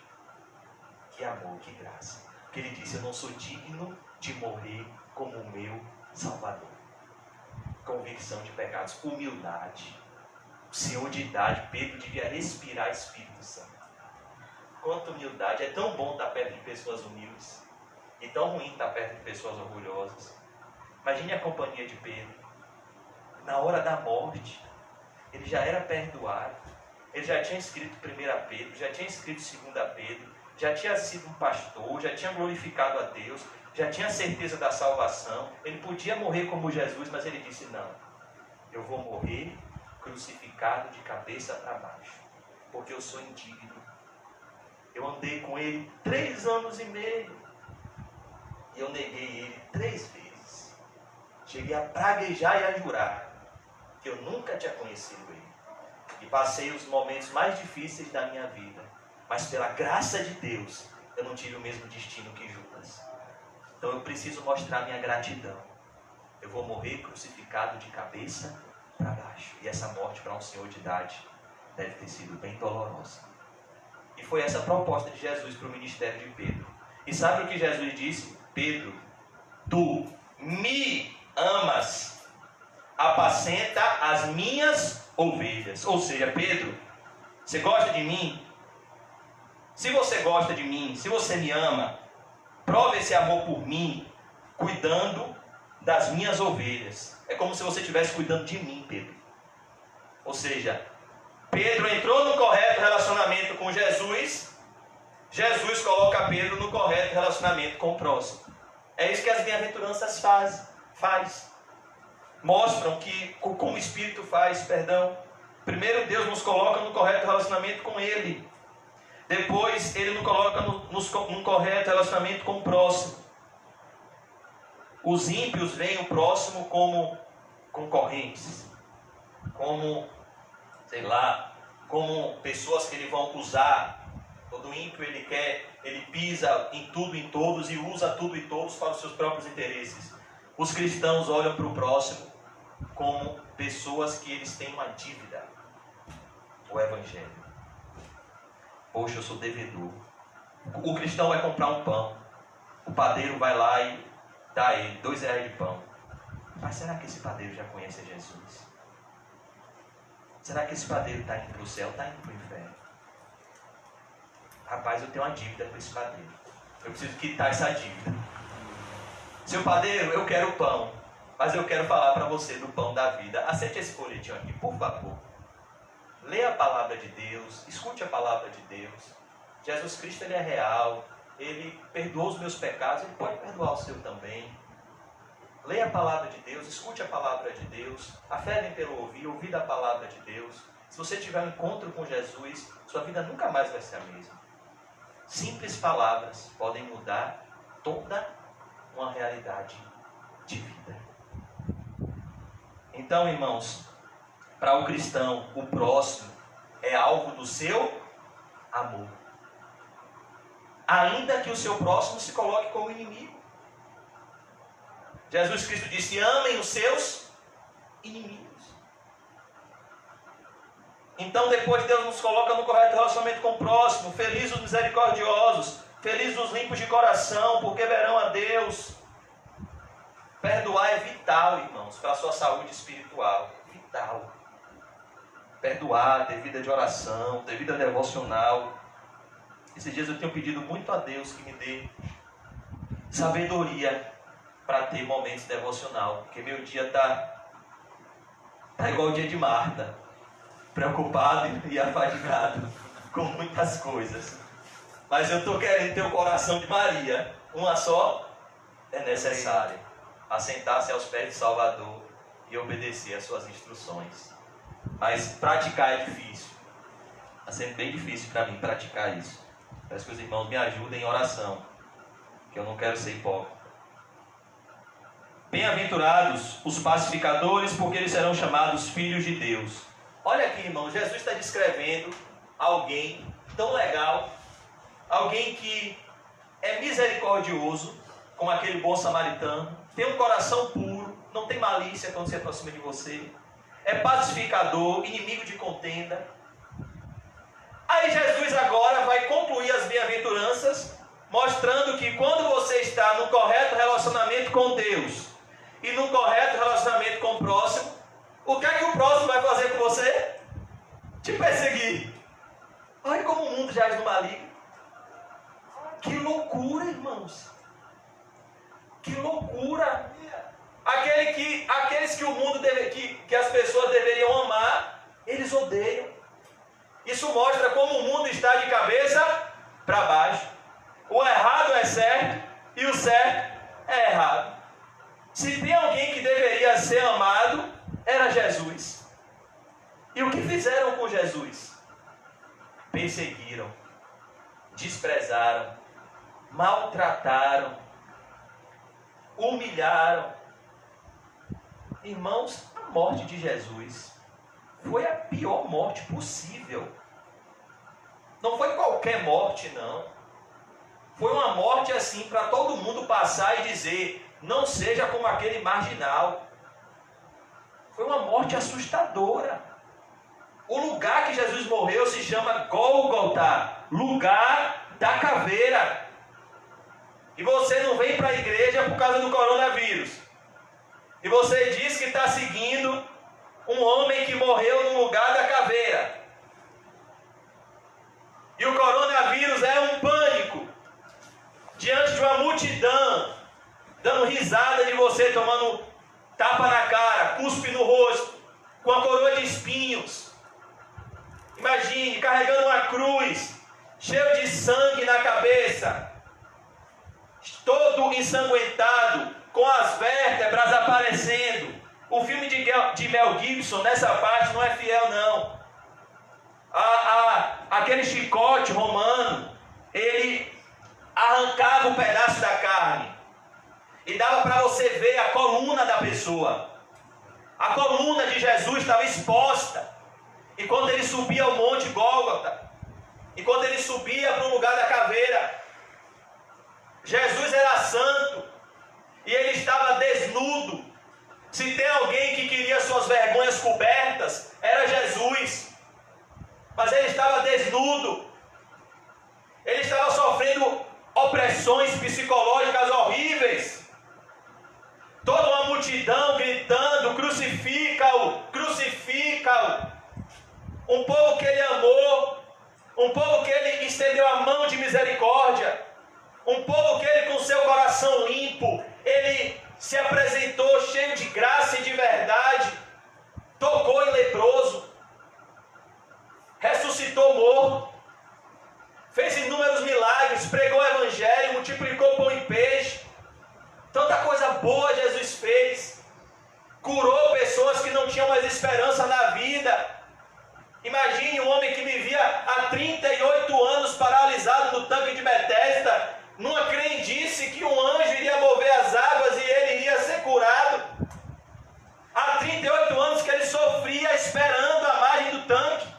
Que amor, que graça. Porque ele disse, eu não sou digno de morrer como o meu Salvador. Convicção de pecados, humildade. O Senhor de idade, Pedro devia respirar Espírito Santo. Quanta humildade, é tão bom estar perto de pessoas humildes e tão ruim estar perto de pessoas orgulhosas. Imagine a companhia de Pedro. Na hora da morte, ele já era perdoado, ele já tinha escrito 1 Pedro, já tinha escrito 2 Pedro, já tinha sido um pastor, já tinha glorificado a Deus, já tinha certeza da salvação. Ele podia morrer como Jesus, mas ele disse, não, eu vou morrer crucificado de cabeça para baixo, porque eu sou indigno. Eu andei com ele 3 anos e meio. E eu neguei ele 3 vezes. Cheguei a praguejar e a jurar que eu nunca tinha conhecido ele. E passei os momentos mais difíceis da minha vida. Mas pela graça de Deus, eu não tive o mesmo destino que Judas. Então eu preciso mostrar minha gratidão. Eu vou morrer crucificado de cabeça para baixo. E essa morte para um senhor de idade deve ter sido bem dolorosa. E foi essa a proposta de Jesus para o ministério de Pedro. E sabe o que Jesus disse? Pedro, tu me amas, apacenta as minhas ovelhas. Ou seja, Pedro, você gosta de mim? Se você gosta de mim, se você me ama, prove esse amor por mim, cuidando das minhas ovelhas. É como se você estivesse cuidando de mim, Pedro. Ou seja, Pedro entrou no correto relacionamento com Jesus Jesus coloca Pedro no correto relacionamento com o próximo. É isso que as bem-aventuranças faz. Mostram que, como o Espírito faz, Primeiro Deus nos coloca no correto relacionamento com Ele. Depois Ele nos coloca num correto relacionamento com o próximo. Os ímpios veem o próximo como concorrentes. Como pessoas que ele vão usar. Todo ímpio ele pisa em tudo e em todos e usa tudo e todos para os seus próprios interesses. Os cristãos olham para o próximo como pessoas que eles têm uma dívida. O Evangelho. Poxa, eu sou devedor. O cristão vai comprar um pão. O padeiro vai lá e dá a ele R$2 de pão. Mas será que esse padeiro já conhece Jesus? Será que esse padeiro está indo para o céu, está indo para o inferno? Rapaz, eu tenho uma dívida com esse padeiro. Eu preciso quitar essa dívida. Seu padeiro, eu quero pão. Mas eu quero falar para você do pão da vida. Aceite esse folhetinho aqui, por favor. Leia a palavra de Deus. Escute a palavra de Deus. Jesus Cristo, Ele é real. Ele perdoou os meus pecados. Ele pode perdoar o seu também. Leia a palavra de Deus. Escute a palavra de Deus. A fé vem pelo ouvir da palavra de Deus. Se você tiver um encontro com Jesus, sua vida nunca mais vai ser a mesma. Simples palavras podem mudar toda uma realidade de vida. Então, irmãos, para o cristão, o próximo é alvo do seu amor. Ainda que o seu próximo se coloque como inimigo. Jesus Cristo disse: amem os seus inimigos. Então, depois Deus nos coloca no correto relacionamento com o próximo. Felizes os misericordiosos, felizes os limpos de coração, porque verão a Deus. Perdoar é vital, irmãos, para a sua saúde espiritual. Vital. Perdoar, ter vida de oração, ter vida devocional. Esses dias eu tenho pedido muito a Deus que me dê sabedoria para ter momentos devocional. Porque meu dia está igual o dia de Marta. Preocupado e afadigado com muitas coisas. Mas eu estou querendo ter o coração de Maria. Uma só é necessária. Assentar-se aos pés de Salvador e obedecer às suas instruções. Mas praticar é difícil. Está sendo bem difícil para mim praticar isso. Peço que os irmãos me ajudem em oração, que eu não quero ser hipócrita. Bem-aventurados os pacificadores, porque eles serão chamados filhos de Deus. Olha aqui, irmão, Jesus está descrevendo alguém tão legal, alguém que é misericordioso, como aquele bom samaritano, tem um coração puro, não tem malícia quando se aproxima de você, é pacificador, inimigo de contenda. Aí Jesus agora vai concluir as bem-aventuranças, mostrando que quando você está no correto relacionamento com Deus e no correto relacionamento com o próximo, o que é que o próximo vai fazer com você? Te perseguir. Olha como o mundo jaz no maligno. Que loucura, irmãos. Que loucura. Aqueles que o mundo que as pessoas deveriam amar, eles odeiam. Isso mostra como o mundo está de cabeça para baixo. O errado é certo e o certo é errado. Se tem alguém que deveria ser amado, era Jesus. E o que fizeram com Jesus? Perseguiram, desprezaram, maltrataram, humilharam. Irmãos, a morte de Jesus foi a pior morte possível. Não foi qualquer morte, não. Foi uma morte assim para todo mundo passar e dizer: não seja como aquele marginal. Foi uma morte assustadora. O lugar que Jesus morreu se chama Gólgota, lugar da caveira. E você não vem para a igreja por causa do coronavírus. E você diz que está seguindo um homem que morreu no lugar da caveira. E o coronavírus é um pânico diante de uma multidão dando risada de você, tomando tapa na cara, cuspe no rosto, com a coroa de espinhos. Imagine, carregando uma cruz, cheio de sangue na cabeça, todo ensanguentado, com as vértebras aparecendo. O filme de Mel Gibson, nessa parte, não é fiel, não. Aquele chicote romano, ele arrancava um pedaço da carne e dava para você ver a coluna da pessoa. A coluna de Jesus estava exposta. E quando ele subia ao monte Gólgota, e quando ele subia para o lugar da caveira, Jesus era santo e ele estava desnudo. Se tem alguém que queria suas vergonhas cobertas, era Jesus. Mas ele estava desnudo. Ele estava sofrendo opressões psicológicas horríveis. Toda uma multidão gritando: crucifica-o, crucifica-o. Um povo que ele amou, um povo que ele estendeu a mão de misericórdia, um povo que ele, com seu coração limpo, ele se apresentou cheio de graça e de verdade, tocou em leproso, ressuscitou morto, fez inúmeros milagres, pregou o evangelho, multiplicou pão e peixe. Tanta coisa boa Jesus fez. Curou pessoas que não tinham mais esperança na vida. Imagine um homem que vivia há 38 anos paralisado no tanque de Betesda, numa crendice que um anjo iria mover as águas e ele iria ser curado. Há 38 anos que ele sofria esperando a margem do tanque.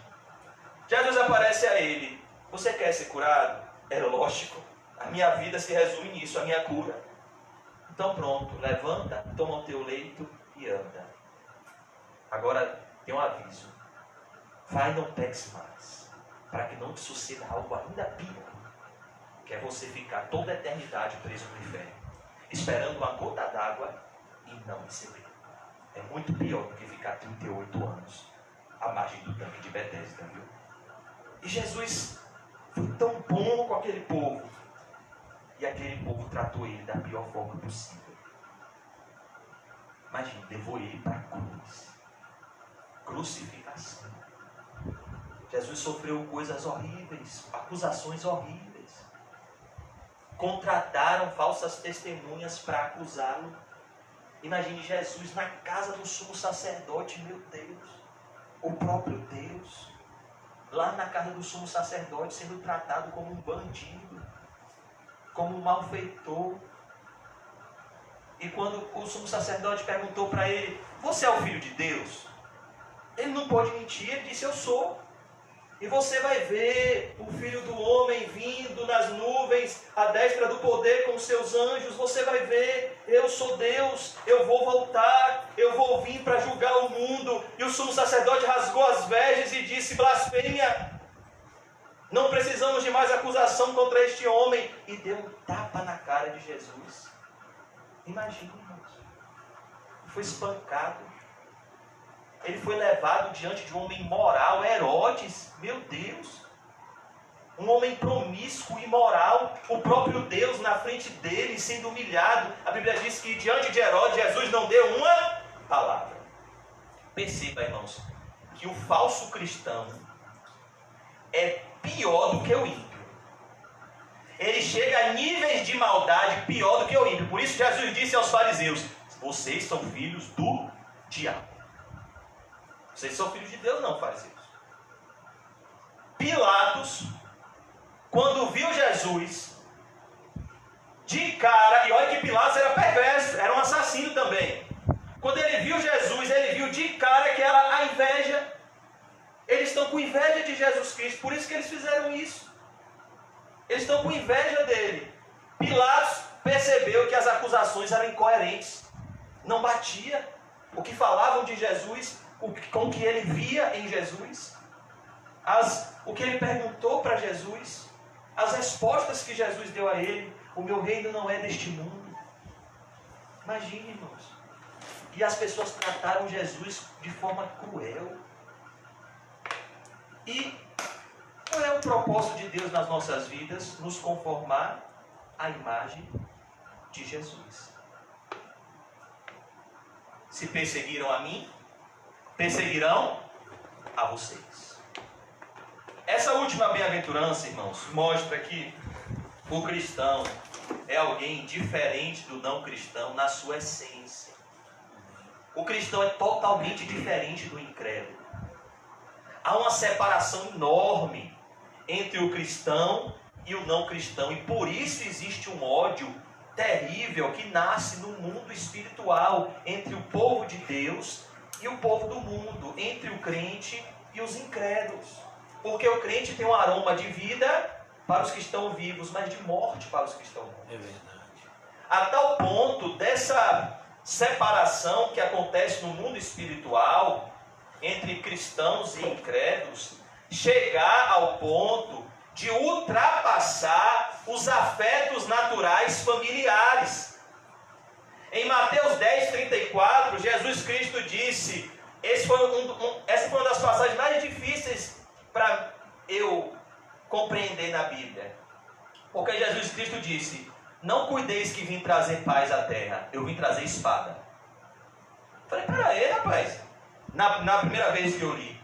Jesus aparece a ele: você quer ser curado? É lógico, a minha vida se resume nisso, a minha cura. Então pronto, levanta, toma o teu leito e anda. Agora tem um aviso: vai, não peques mais, para que não te suceda algo ainda pior, que é você ficar toda a eternidade preso no inferno, esperando uma gota d'água e não receber. É muito pior do que ficar 38 anos à margem do tanque de Betesda, viu? E Jesus foi tão bom com aquele povo, e aquele povo tratou ele da pior forma possível. Imagina, levou ele para a cruz, crucificação. Jesus sofreu coisas horríveis, acusações horríveis. Contrataram falsas testemunhas para acusá-lo. Imagine Jesus na casa do sumo sacerdote, meu Deus, o próprio Deus, lá na casa do sumo sacerdote, sendo tratado como um bandido, como um malfeitor. E quando o sumo sacerdote perguntou para ele: você é o filho de Deus? Ele não pôde mentir, ele disse: eu sou. E você vai ver o Filho do Homem vindo nas nuvens, à destra do poder com seus anjos. Você vai ver, eu sou Deus, eu vou voltar, eu vou vir para julgar o mundo. E o sumo sacerdote rasgou as vestes e disse: blasfêmia, não precisamos de mais acusação contra este homem. E deu um tapa na cara de Jesus. Imagina, irmãos, foi espancado. Ele foi levado diante de um homem imoral, Herodes, meu Deus. Um homem promíscuo, imoral, o próprio Deus na frente dele, sendo humilhado. A Bíblia diz que diante de Herodes, Jesus não deu uma palavra. Perceba, irmãos, que o falso cristão é pior do que o ímpio. Ele chega a níveis de maldade pior do que o ímpio. Por isso Jesus disse aos fariseus: vocês são filhos do diabo. Vocês são filhos de Deus, não, fariseus. Pilatos, quando viu Jesus, de cara, e olha que Pilatos era perverso, era um assassino também. Quando ele viu Jesus, ele viu de cara que era a inveja. Eles estão com inveja de Jesus Cristo, por isso que eles fizeram isso. Eles estão com inveja dele. Pilatos percebeu que as acusações eram incoerentes. Não batia o que falavam de Jesus com o que ele via em Jesus, o que ele perguntou para Jesus, as respostas que Jesus deu a ele. O meu reino não é deste mundo. Imagine, irmãos. E as pessoas trataram Jesus de forma cruel. E qual é o propósito de Deus nas nossas vidas? Nos conformar à imagem de Jesus. Se perseguiram a mim, perseguirão a vocês. Essa última última bem-aventurança, irmãos, mostra que o cristão é alguém diferente do não cristão na sua essência. O cristão é totalmente diferente do incrédulo. Há uma separação enorme entre o cristão e o não cristão, e por isso existe um ódio terrível que nasce no mundo espiritual entre o povo de Deus e o povo do mundo, entre o crente e os incrédulos. Porque o crente tem um aroma de vida para os que estão vivos, mas de morte para os que estão mortos. É verdade. A tal ponto dessa separação que acontece no mundo espiritual entre cristãos e incrédulos chegar ao ponto de ultrapassar os afetos naturais familiares. Em Mateus 10:34, Jesus Cristo disse, essa foi uma das passagens mais difíceis para eu compreender na Bíblia, porque Jesus Cristo disse, não cuideis que vim trazer paz à terra, eu vim trazer espada. Falei, peraí, rapaz, na primeira vez que eu li.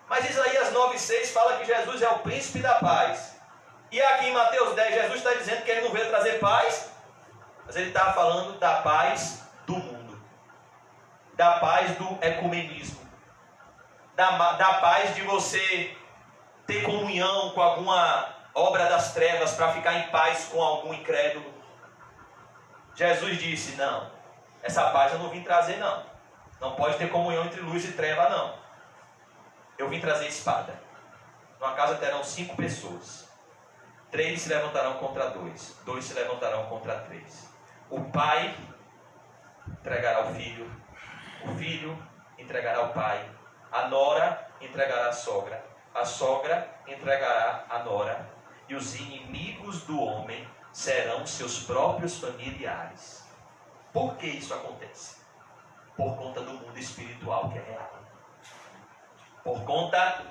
Mas Isaías 9:6 fala que Jesus é o príncipe da paz. E aqui em Mateus 10, Jesus está dizendo que ele não veio trazer paz, mas ele está falando da paz do mundo, da paz do ecumenismo, da paz de você ter comunhão com alguma obra das trevas para ficar em paz com algum incrédulo. Jesus disse, não, essa paz eu não vim trazer não. Não pode ter comunhão entre luz e treva não. Eu vim trazer espada. Numa casa terão 5 pessoas. 3 se levantarão contra 2. 2 se levantarão contra 3. O pai entregará o filho entregará o pai. A nora entregará a sogra entregará a nora. E os inimigos do homem serão seus próprios familiares. Por que isso acontece? Por conta do mundo espiritual que é real. Por conta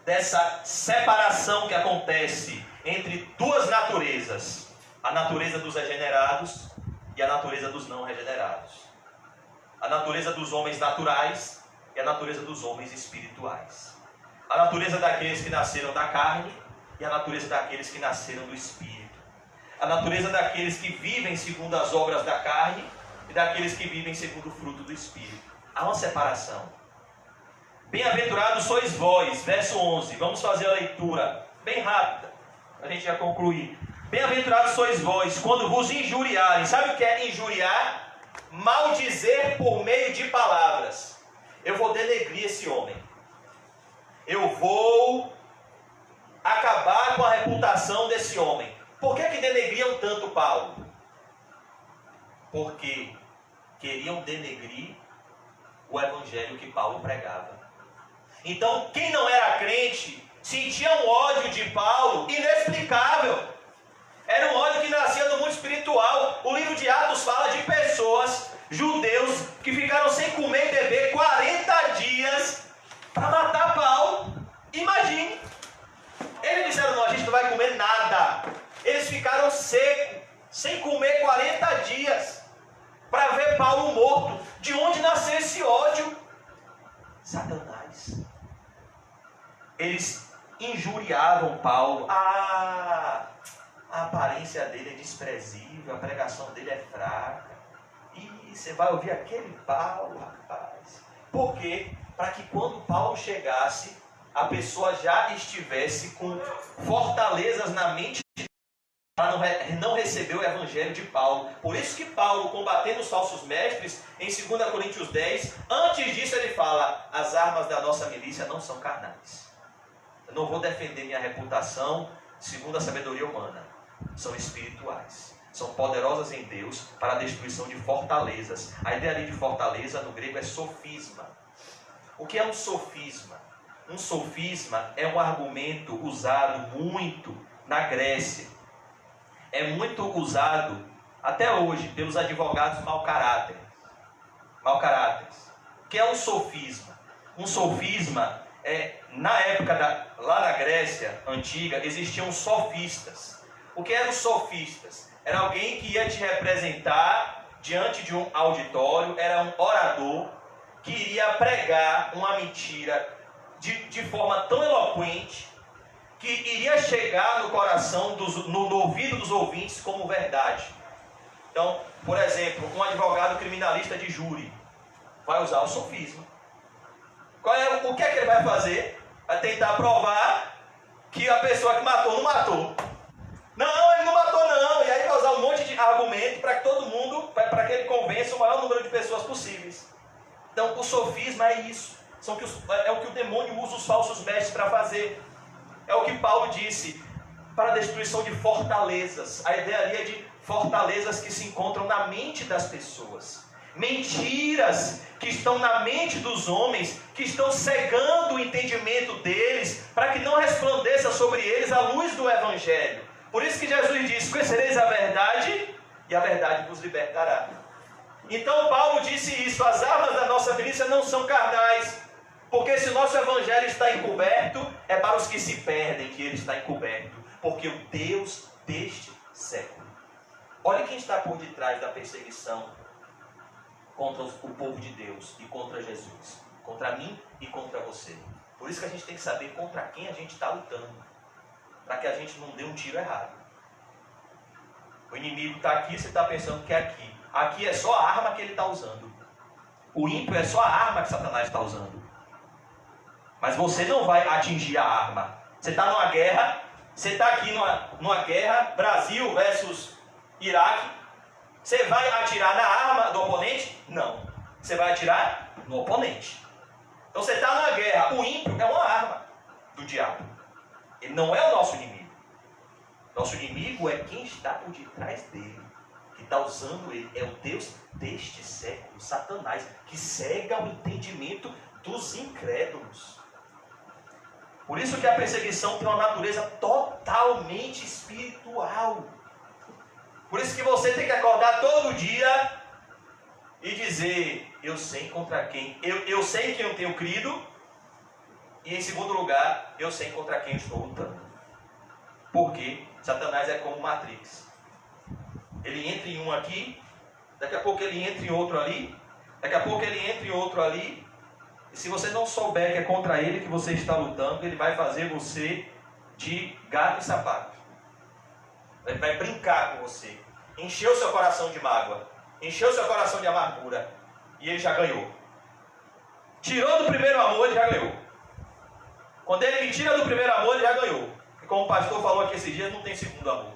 dessa separação que acontece entre duas naturezas. A natureza dos regenerados e a natureza dos não regenerados. A natureza dos homens naturais e a natureza dos homens espirituais. A natureza daqueles que nasceram da carne e a natureza daqueles que nasceram do Espírito. A natureza daqueles que vivem segundo as obras da carne e daqueles que vivem segundo o fruto do Espírito. Há uma separação. Bem-aventurados sois vós, verso 11. Vamos fazer a leitura bem rápida, a gente já concluir. Bem-aventurados sois vós, quando vos injuriarem. Sabe o que é injuriar? Maldizer por meio de palavras. Eu vou denegrir esse homem. Eu vou acabar com a reputação desse homem. Por que denegriam tanto Paulo? Porque queriam denegrir o evangelho que Paulo pregava. Então, quem não era crente sentia um ódio de Paulo inexplicável. Era um ódio que nascia do mundo espiritual. O livro de Atos fala de pessoas, judeus, que ficaram sem comer e beber 40 dias para matar Paulo. Imagine. Eles disseram, não, a gente não vai comer nada. Eles ficaram secos, sem comer 40 dias, para ver Paulo morto. De onde nasceu esse ódio? Satanás. Eles injuriavam Paulo. A aparência dele é desprezível, a pregação dele é fraca. E você vai ouvir aquele Paulo, rapaz. Por quê? Para que quando Paulo chegasse, a pessoa já estivesse com fortalezas na mente para não receber o evangelho de Paulo. Por isso que Paulo, combatendo os falsos mestres, em 2 Coríntios 10, antes disso ele fala, as armas da nossa milícia não são carnais. Eu não vou defender minha reputação segundo a sabedoria humana. São espirituais. São poderosas em Deus para a destruição de fortalezas. A ideia ali de fortaleza no grego é sofisma. O que é um sofisma? Um sofisma é um argumento usado muito na Grécia. É muito usado até hoje pelos advogados mau caráteres. O que é um sofisma? Um sofisma é, na época lá na Grécia antiga, existiam sofistas. O que eram sofistas? Era alguém que ia te representar diante de um auditório, era um orador que iria pregar uma mentira de forma tão eloquente que iria chegar no coração, no ouvido dos ouvintes como verdade. Então, por exemplo, um advogado criminalista de júri vai usar o sofisma. O que é que ele vai fazer? Vai tentar provar que a pessoa que matou não matou. Não, ele não matou não. E aí vai usar um monte de argumento para que todo mundo, para que ele convença o maior número de pessoas possíveis. Então, o sofisma é isso. É o que o demônio usa os falsos mestres para fazer. É o que Paulo disse, para a destruição de fortalezas. A ideia ali é de fortalezas que se encontram na mente das pessoas. Mentiras que estão na mente dos homens, que estão cegando o entendimento deles, para que não resplandeça sobre eles a luz do Evangelho. Por isso que Jesus disse, conhecereis a verdade, e a verdade vos libertará. Então Paulo disse isso, as armas da nossa milícia não são carnais, porque se o nosso Evangelho está encoberto, é para os que se perdem que ele está encoberto, porque o Deus deste século. Olha quem está por detrás da perseguição contra o povo de Deus e contra Jesus, contra mim e contra você. Por isso que a gente tem que saber contra quem a gente está lutando, para que a gente não dê um tiro errado. O inimigo está aqui, você está pensando que é aqui. Aqui é só a arma que ele está usando. O ímpio é só a arma que Satanás está usando. Mas você não vai atingir a arma. Você está numa guerra, você está aqui numa guerra, Brasil versus Iraque. Você vai atirar na arma do oponente? Não. Você vai atirar no oponente. Então você está numa guerra. O ímpio é uma arma do diabo. Ele não é o nosso inimigo. Nosso inimigo é quem está por detrás dele, que está usando ele. É o Deus deste século, Satanás, que cega o entendimento dos incrédulos. Por isso que a perseguição tem uma natureza totalmente espiritual. Por isso que você tem que acordar todo dia e dizer, eu sei contra quem. Eu sei que eu tenho crido. E em segundo lugar, eu sei contra quem estou lutando. Porque Satanás é como Matrix. Ele entra em um aqui, daqui a pouco ele entra em outro ali, daqui a pouco ele entra em outro ali. E se você não souber que é contra ele que você está lutando, ele vai fazer você de gato e sapato. Ele vai brincar com você. Encher o seu coração de mágoa. Encher o seu coração de amargura. E ele já ganhou. Tirou do primeiro amor, ele já ganhou. Quando ele me tira do primeiro amor, ele já ganhou. E como o pastor falou aqui esses dias, não tem segundo amor.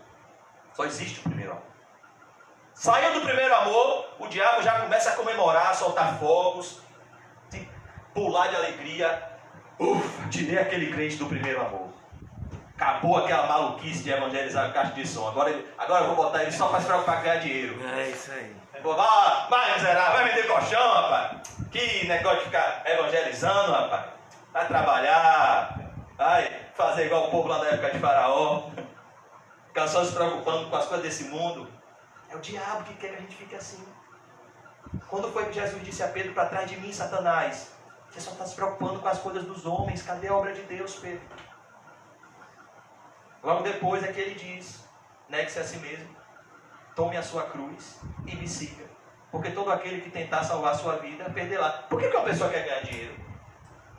Só existe o primeiro amor. Saiu do primeiro amor, o diabo já começa a comemorar, a soltar fogos, pular de alegria. Ufa, tirei aquele crente do primeiro amor. Acabou aquela maluquice de evangelizar a caixa de som. Agora eu vou botar ele só para se preocupar com ganhar dinheiro. É isso aí. Vai miserável, vai vender colchão, rapaz. Que negócio de ficar evangelizando, rapaz. Vai trabalhar, vai fazer igual o povo lá da época de Faraó. Ficar só se preocupando com as coisas desse mundo. É o diabo que quer que a gente fique assim. Quando foi que Jesus disse a Pedro, para trás de mim, Satanás? Você só está se preocupando com as coisas dos homens. Cadê a obra de Deus, Pedro? Logo depois é que ele diz, negue-se a si mesmo, tome a sua cruz e me siga. Porque todo aquele que tentar salvar a sua vida, perderá. Por que uma pessoa quer ganhar dinheiro?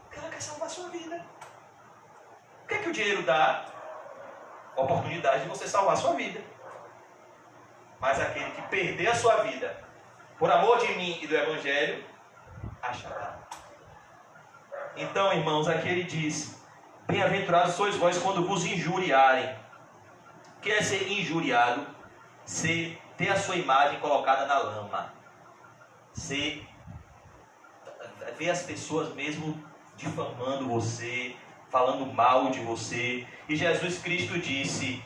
Porque ela quer salvar a sua vida. O que o dinheiro dá? A oportunidade de você salvar a sua vida. Mas aquele que perder a sua vida, por amor de mim e do Evangelho, achará. Então, irmãos, aqui ele diz, bem-aventurados sois vós quando vos injuriarem. O que é ser injuriado? Ter a sua imagem colocada na lama. Ver as pessoas mesmo difamando você, falando mal de você. E Jesus Cristo disse,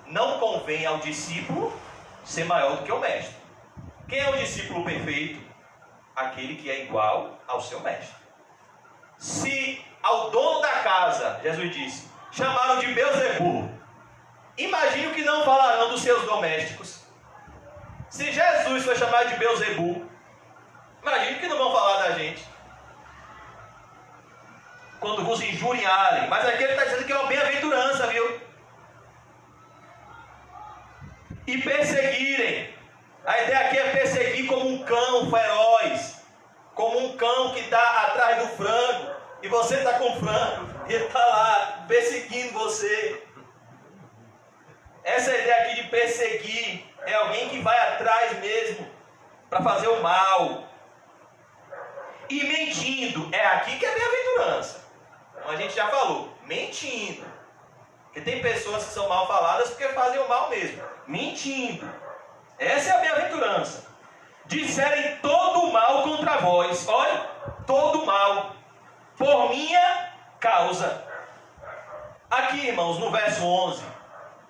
não convém ao discípulo ser maior do que o mestre. Quem é o discípulo perfeito? Aquele que é igual ao seu mestre. Se ao dono da casa, Jesus disse, chamaram de Beelzebul, imagine o que não falarão dos seus domésticos. Se Jesus foi chamado de Beelzebul, imagine o que não vão falar da gente. Quando vos injuriarem. Mas aqui ele está dizendo que é uma bem-aventurança, viu? E perseguirem. A ideia aqui é perseguir como um cão feroz. Como um cão que está atrás do frango. E você está com o frango. E ele está lá perseguindo você. você. Essa ideia aqui de perseguir é alguém que vai atrás mesmo para fazer o mal. E mentindo, é aqui que é bem-aventurança. Então a gente já falou, mentindo. Porque tem pessoas que são mal faladas porque fazem o mal mesmo. Mentindo. Essa é a bem-aventurança. Disserem todo o mal contra vós. Olha, todo o mal. Por minha causa. Aqui, irmãos, no verso 11,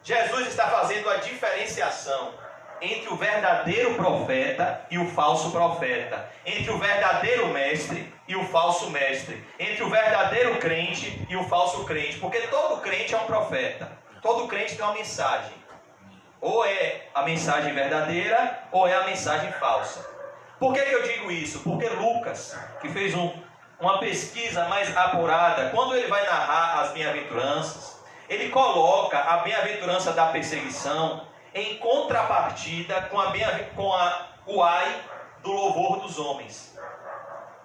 Jesus está fazendo a diferenciação entre o verdadeiro profeta e o falso profeta, entre o verdadeiro mestre e o falso mestre, entre o verdadeiro crente e o falso crente, porque todo crente é um profeta, todo crente tem uma mensagem, ou é a mensagem verdadeira, ou é a mensagem falsa. Por que eu digo isso? Porque Lucas, que fez uma pesquisa mais apurada, quando ele vai narrar as bem-aventuranças, ele coloca a bem-aventurança da perseguição em contrapartida com o ai do louvor dos homens.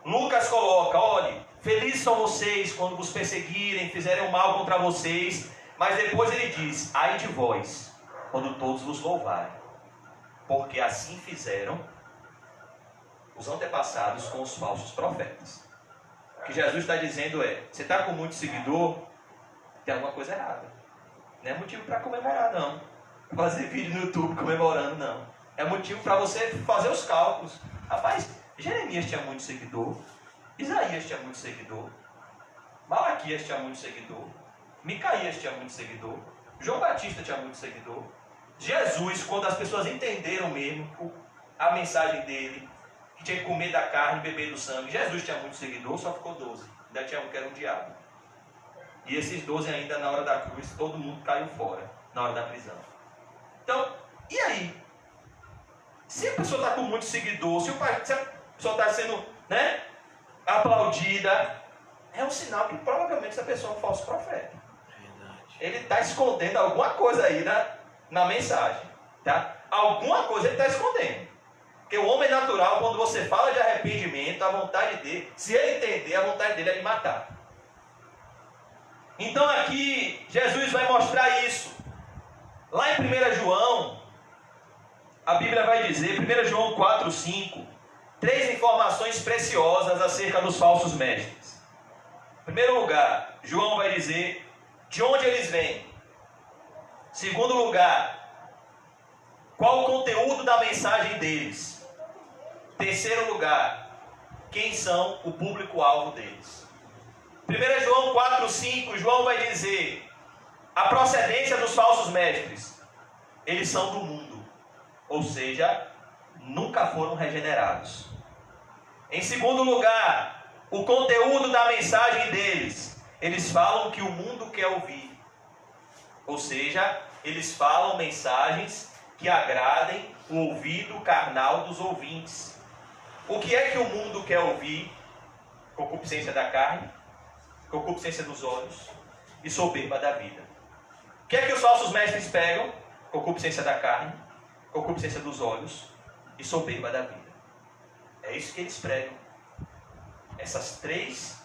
Lucas coloca, olhe, felizes são vocês quando vos perseguirem, fizerem o mal contra vocês, mas depois ele diz, ai de vós, quando todos vos louvarem, porque assim fizeram os antepassados com os falsos profetas. O que Jesus está dizendo é, você está com muito seguidor, tem alguma coisa errada. Não é motivo para comemorar, não. Fazer vídeo no YouTube comemorando, não. É motivo para você fazer os cálculos. Rapaz, Jeremias tinha muito seguidor, Isaías tinha muito seguidor, Malaquias tinha muito seguidor, Micaías tinha muito seguidor, João Batista tinha muito seguidor. Jesus, quando as pessoas entenderam mesmo a mensagem dele, que tinha que comer da carne e beber do sangue, Jesus tinha muito seguidor, só ficou 12. Ainda tinha um que era um diabo. E esses 12 ainda na hora da cruz, todo mundo caiu fora, na hora da prisão. Então, e aí? Se a pessoa está com muito seguidor, se a pessoa está sendo, né, aplaudida, é um sinal que provavelmente essa pessoa é um falso profeta. Ele está escondendo alguma coisa aí na mensagem. Tá? Alguma coisa ele está escondendo. Porque o homem natural, quando você fala de arrependimento, a vontade dele, se ele entender, a vontade dele é de matar. Então aqui, Jesus vai mostrar isso. Lá em 1 João, a Bíblia vai dizer, 1 João 4, 5, 3 informações preciosas acerca dos falsos mestres. Em primeiro lugar, João vai dizer de onde eles vêm. Segundo lugar, qual o conteúdo da mensagem deles. Terceiro lugar, quem são o público-alvo deles. 1 João 4, 5, João vai dizer a procedência dos falsos mestres. Eles são do mundo, ou seja, nunca foram regenerados. Em segundo lugar, o conteúdo da mensagem deles. Eles falam o que o mundo quer ouvir. Ou seja, eles falam mensagens que agradem o ouvido carnal dos ouvintes. O que é que o mundo quer ouvir? Concupiscência da carne, concupiscência dos olhos e soberba da vida. O que é que os falsos mestres pegam? Concupiscência da carne, concupiscência dos olhos e soberba da vida. É isso que eles pregam. Essas três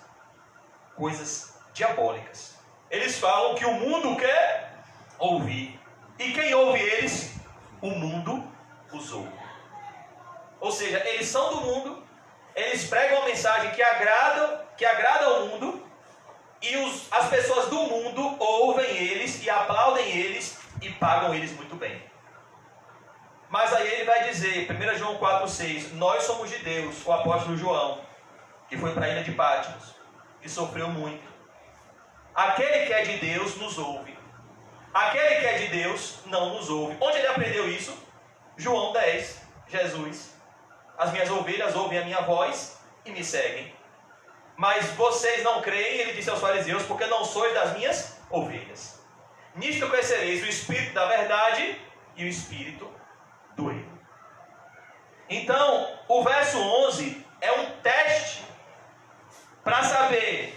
coisas diabólicas. Eles falam que o mundo quer ouvir. E quem ouve eles? O mundo os ouve. Ou seja, eles são do mundo, eles pregam uma mensagem que agrada ao mundo, e as pessoas do mundo ouvem eles e aplaudem eles e pagam eles muito bem. Mas aí ele vai dizer, 1 João 4, 6, nós somos de Deus, o apóstolo João, que foi para a ilha de Patmos, que sofreu muito. Aquele que é de Deus nos ouve. Aquele que é de Deus não nos ouve. Onde ele aprendeu isso? João 10, Jesus. As minhas ovelhas ouvem a minha voz e me seguem. Mas vocês não creem, ele disse aos fariseus, porque não sois das minhas ovelhas. Nisto conhecereis o espírito da verdade e o espírito do erro. Então, o verso 11 é um teste para saber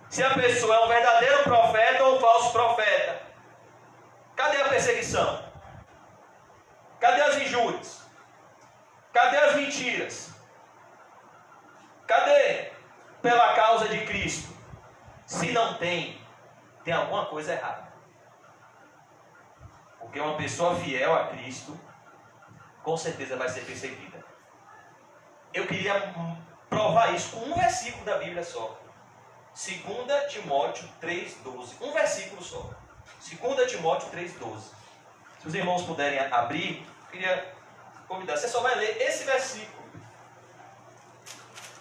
se a pessoa é um verdadeiro profeta ou um falso profeta. Cadê a perseguição? Cadê as injúrias? Cadê as mentiras? Cadê pela causa de Cristo? Se não tem, tem alguma coisa errada. Porque uma pessoa fiel a Cristo, com certeza vai ser perseguida. Eu queria provar isso com um versículo da Bíblia só. 2 Timóteo 3,12. Um versículo só. 2 Timóteo 3,12. Se os irmãos puderem abrir, eu queria convidar. Você só vai ler esse versículo.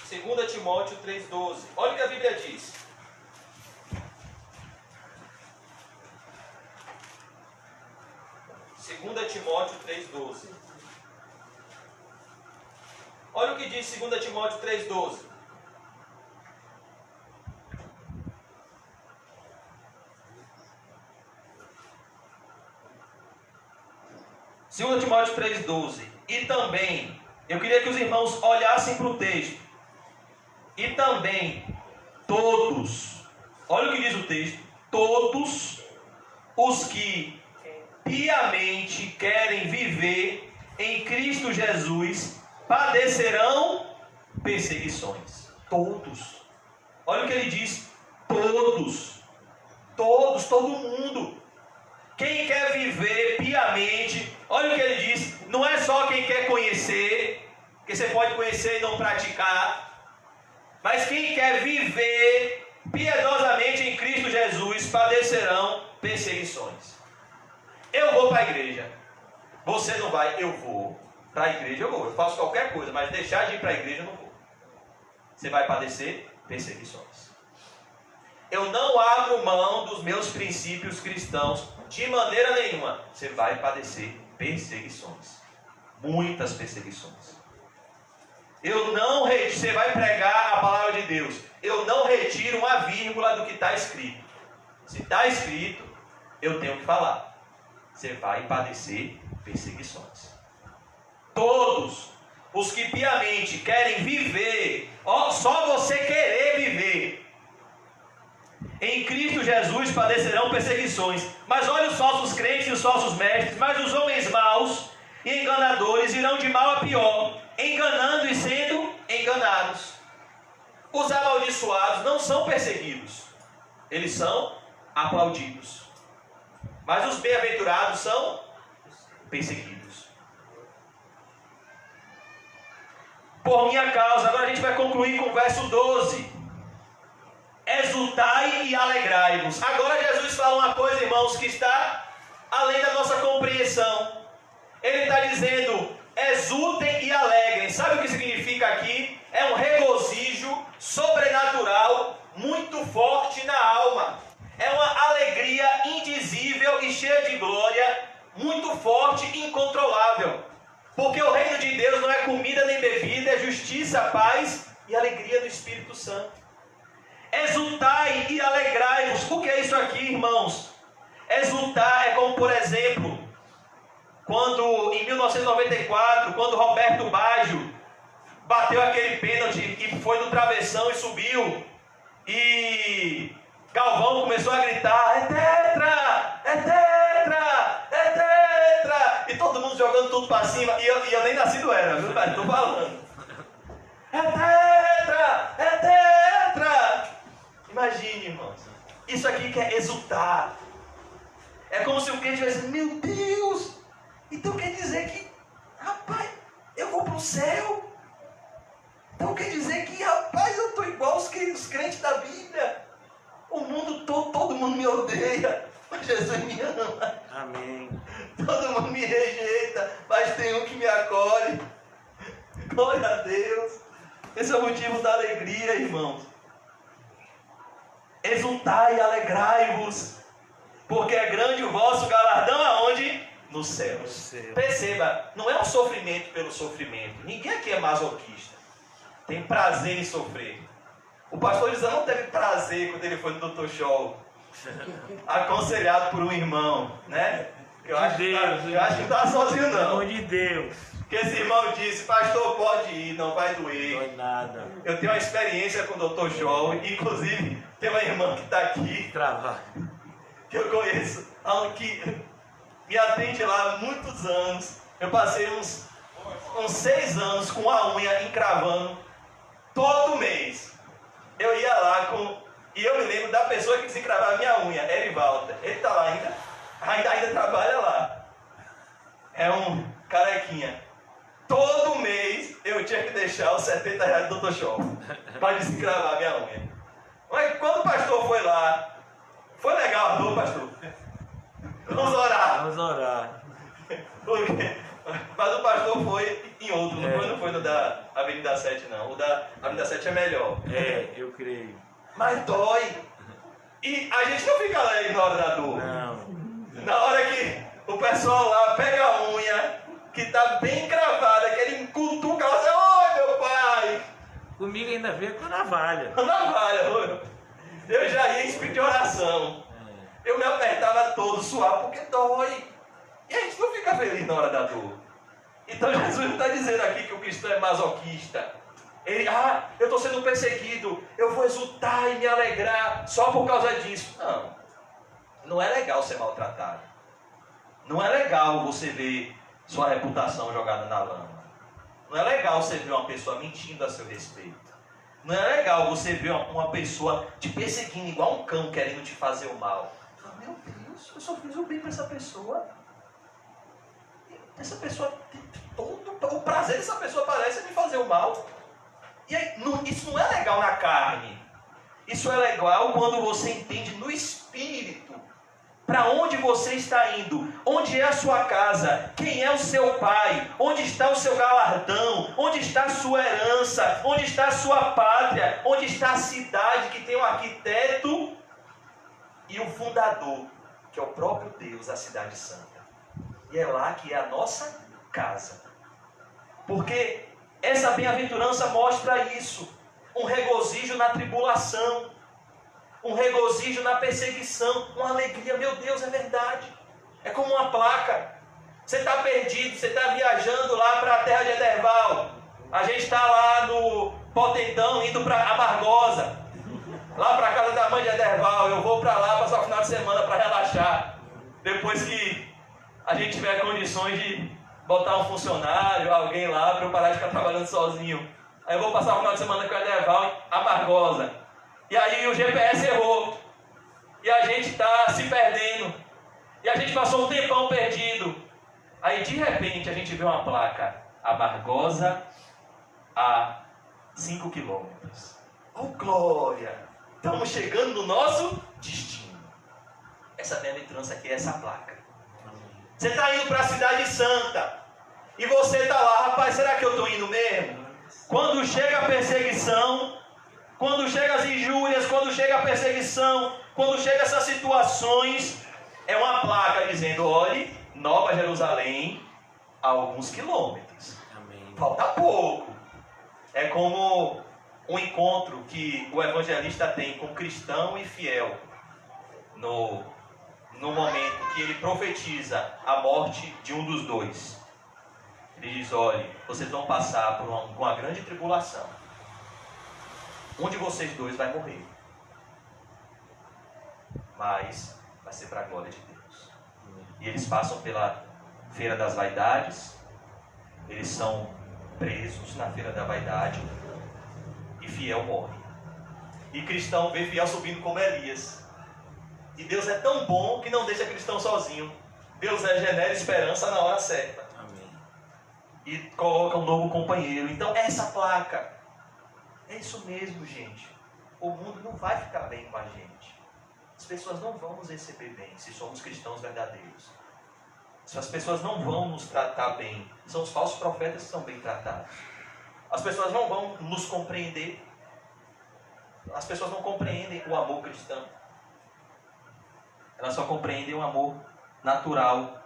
2 Timóteo 3,12. Olha o que a Bíblia diz. Segunda Timóteo 3,12. Olha o que diz 2 Timóteo 3,12. Segunda Timóteo 3,12. E também, eu queria que os irmãos olhassem para o texto. E também, todos, olha o que diz o texto, todos os que piamente querem viver em Cristo Jesus padecerão perseguições. Todos. Olha o que ele diz. Todos. Todos, todo mundo. Quem quer viver piamente, olha o que ele diz. Não é só quem quer conhecer, que você pode conhecer e não praticar. Mas quem quer viver piedosamente em Cristo Jesus padecerão perseguições. Eu vou para a igreja. Você não vai, eu vou. Para a igreja eu vou. Eu faço qualquer coisa, mas deixar de ir para a igreja eu não vou. Você vai padecer perseguições. Eu não abro mão dos meus princípios cristãos de maneira nenhuma. Você vai padecer perseguições. Muitas perseguições. Você vai pregar a palavra de Deus. Eu não retiro uma vírgula do que está escrito. Se está escrito, eu tenho que falar. Você vai padecer perseguições. Todos os que piamente querem viver, só você querer viver, em Cristo Jesus padecerão perseguições. Mas olha os falsos crentes e os falsos mestres, mas os homens maus e enganadores irão de mal a pior, enganando e sendo enganados. Os amaldiçoados não são perseguidos, eles são aplaudidos. Mas os bem-aventurados são perseguidos. Por minha causa, agora a gente vai concluir com o verso 12. Exultai e alegrai-vos. Agora Jesus fala uma coisa, irmãos, que está além da nossa compreensão. Ele está dizendo, exultem e alegrem. Sabe o que significa aqui? É um regozijo sobrenatural muito forte na alma. É uma alegria indizível e cheia de glória, muito forte e incontrolável. Porque o reino de Deus não é comida nem bebida, é justiça, paz e alegria do Espírito Santo. Exultai e alegrai-vos. O que é isso aqui, irmãos? Exultar é como, por exemplo, quando em 1994, quando Roberto Baggio bateu aquele pênalti e foi no travessão e subiu, e Galvão começou a gritar, é tetra, é tetra, é tetra, e todo mundo jogando tudo para cima, e eu nem nascido era, viu, pai? Estou falando. É tetra, é tetra. Imagine, irmãos, isso aqui que é exultar. É como se o crente estivesse dizendo, meu Deus, então quer dizer que, rapaz, eu vou para o céu. Então quer dizer que, rapaz, eu estou igual os crentes da Bíblia. O mundo todo mundo me odeia, mas Jesus me ama. Amém. Todo mundo me rejeita, mas tem um que me acolhe. Glória a Deus. Esse é o motivo da alegria, irmãos. Exultai e alegrai-vos, porque é grande o vosso galardão aonde? Nos céus. Perceba, não é um sofrimento pelo sofrimento. Ninguém aqui é masoquista. Tem prazer em sofrer. O pastor Lisão não teve prazer quando ele foi no Dr. Scholl, aconselhado por um irmão, né? Eu acho que não está sozinho, não. Pelo amor de Deus. Porque esse irmão disse, pastor, pode ir, não vai doer. Não é nada. Eu tenho uma experiência com o Dr. Scholl, inclusive tem uma irmã que está aqui, Travar. que eu conheço, que me atende lá há muitos anos. Eu passei uns 6 anos com a unha encravando todo mês. Eu ia lá e eu me lembro da pessoa que desencravava minha unha, Erivalda. Ele está lá ainda trabalha lá. deixar os 70 reais do Dr. Shop para desencravar a minha unha. Mas quando o pastor foi lá, foi legal a dor, pastor? Vamos orar. Vamos orar. Mas o pastor foi em outro, não foi no da Avenida 7, não. O da Avenida 7 é melhor. Eu creio. Mas dói. E a gente não fica alegre na hora da dor. Não. Na hora que o pessoal lá pega a unha, que tá bem cravada, que ele cutuca ela e diz, oi meu pai! Comigo ainda veio com navalha. Navalha, eu já ia em espírito de oração. Eu me apertava todo, suar, porque dói. E a gente não fica feliz na hora da dor. Então Jesus não está dizendo aqui que o cristão é masoquista. Ele, eu estou sendo perseguido, eu vou exultar e me alegrar só por causa disso. Não. Não é legal ser maltratado. Não é legal você ver sua reputação jogada na lama. Não é legal você ver uma pessoa mentindo a seu respeito. Não é legal você ver uma pessoa te perseguindo igual um cão querendo te fazer o mal. Meu Deus, eu só fiz o bem para essa pessoa. Essa pessoa, o prazer dessa pessoa parece me fazer o mal. E aí, isso não é legal na carne. Isso é legal quando você entende no espírito. Para onde você está indo? Onde é a sua casa? Quem é o seu pai? Onde está o seu galardão? Onde está a sua herança? Onde está a sua pátria? Onde está a cidade que tem o arquiteto e o fundador, que é o próprio Deus, a cidade santa? E é lá que é a nossa casa. Porque essa bem-aventurança mostra isso. Um regozijo na tribulação. Um regozijo na perseguição. Uma alegria. Meu Deus, é verdade. É como uma placa. Você está perdido, você está viajando lá para a terra de Ederval. A gente está lá no Potentão, indo para Amargosa. Lá para a casa da mãe de Ederval. Eu vou para lá passar o final de semana para relaxar. Depois que a gente tiver condições de botar um funcionário, alguém lá, para eu parar de ficar trabalhando sozinho. Aí eu vou passar o final de semana com a Ederval em Amargosa. E aí o GPS errou. E a gente está se perdendo. E a gente passou um tempão perdido. Aí de repente a gente vê uma placa. Amargosa a 5 quilômetros. Oh glória! Estamos chegando no nosso destino. Essa bem-aventurança aqui é essa placa. Você está indo para a cidade santa. E você está lá, rapaz, será que eu estou indo mesmo? Quando chega a perseguição, quando chega as injúrias, quando chega a perseguição, quando chega essas situações, é uma placa dizendo, olhe, Nova Jerusalém, a alguns quilômetros. Amém. Falta pouco. É como um encontro que o evangelista tem com cristão e fiel no momento que ele profetiza a morte de um dos dois. Ele diz, olhe, vocês vão passar por uma grande tribulação. Um de vocês dois vai morrer. Mas vai ser para a glória de Deus. E eles passam pela feira das vaidades. Eles são presos na feira da vaidade. E fiel morre. E cristão vê fiel subindo como Elias. E Deus é tão bom que não deixa cristão sozinho. Deus regenera esperança na hora certa. Amém. E coloca um novo companheiro. Então essa placa, é isso mesmo, gente. O mundo não vai ficar bem com a gente. As pessoas não vão nos receber bem se somos cristãos verdadeiros. As pessoas não vão nos tratar bem. São os falsos profetas que são bem tratados. As pessoas não vão nos compreender. As pessoas não compreendem o amor cristão. Elas só compreendem o amor natural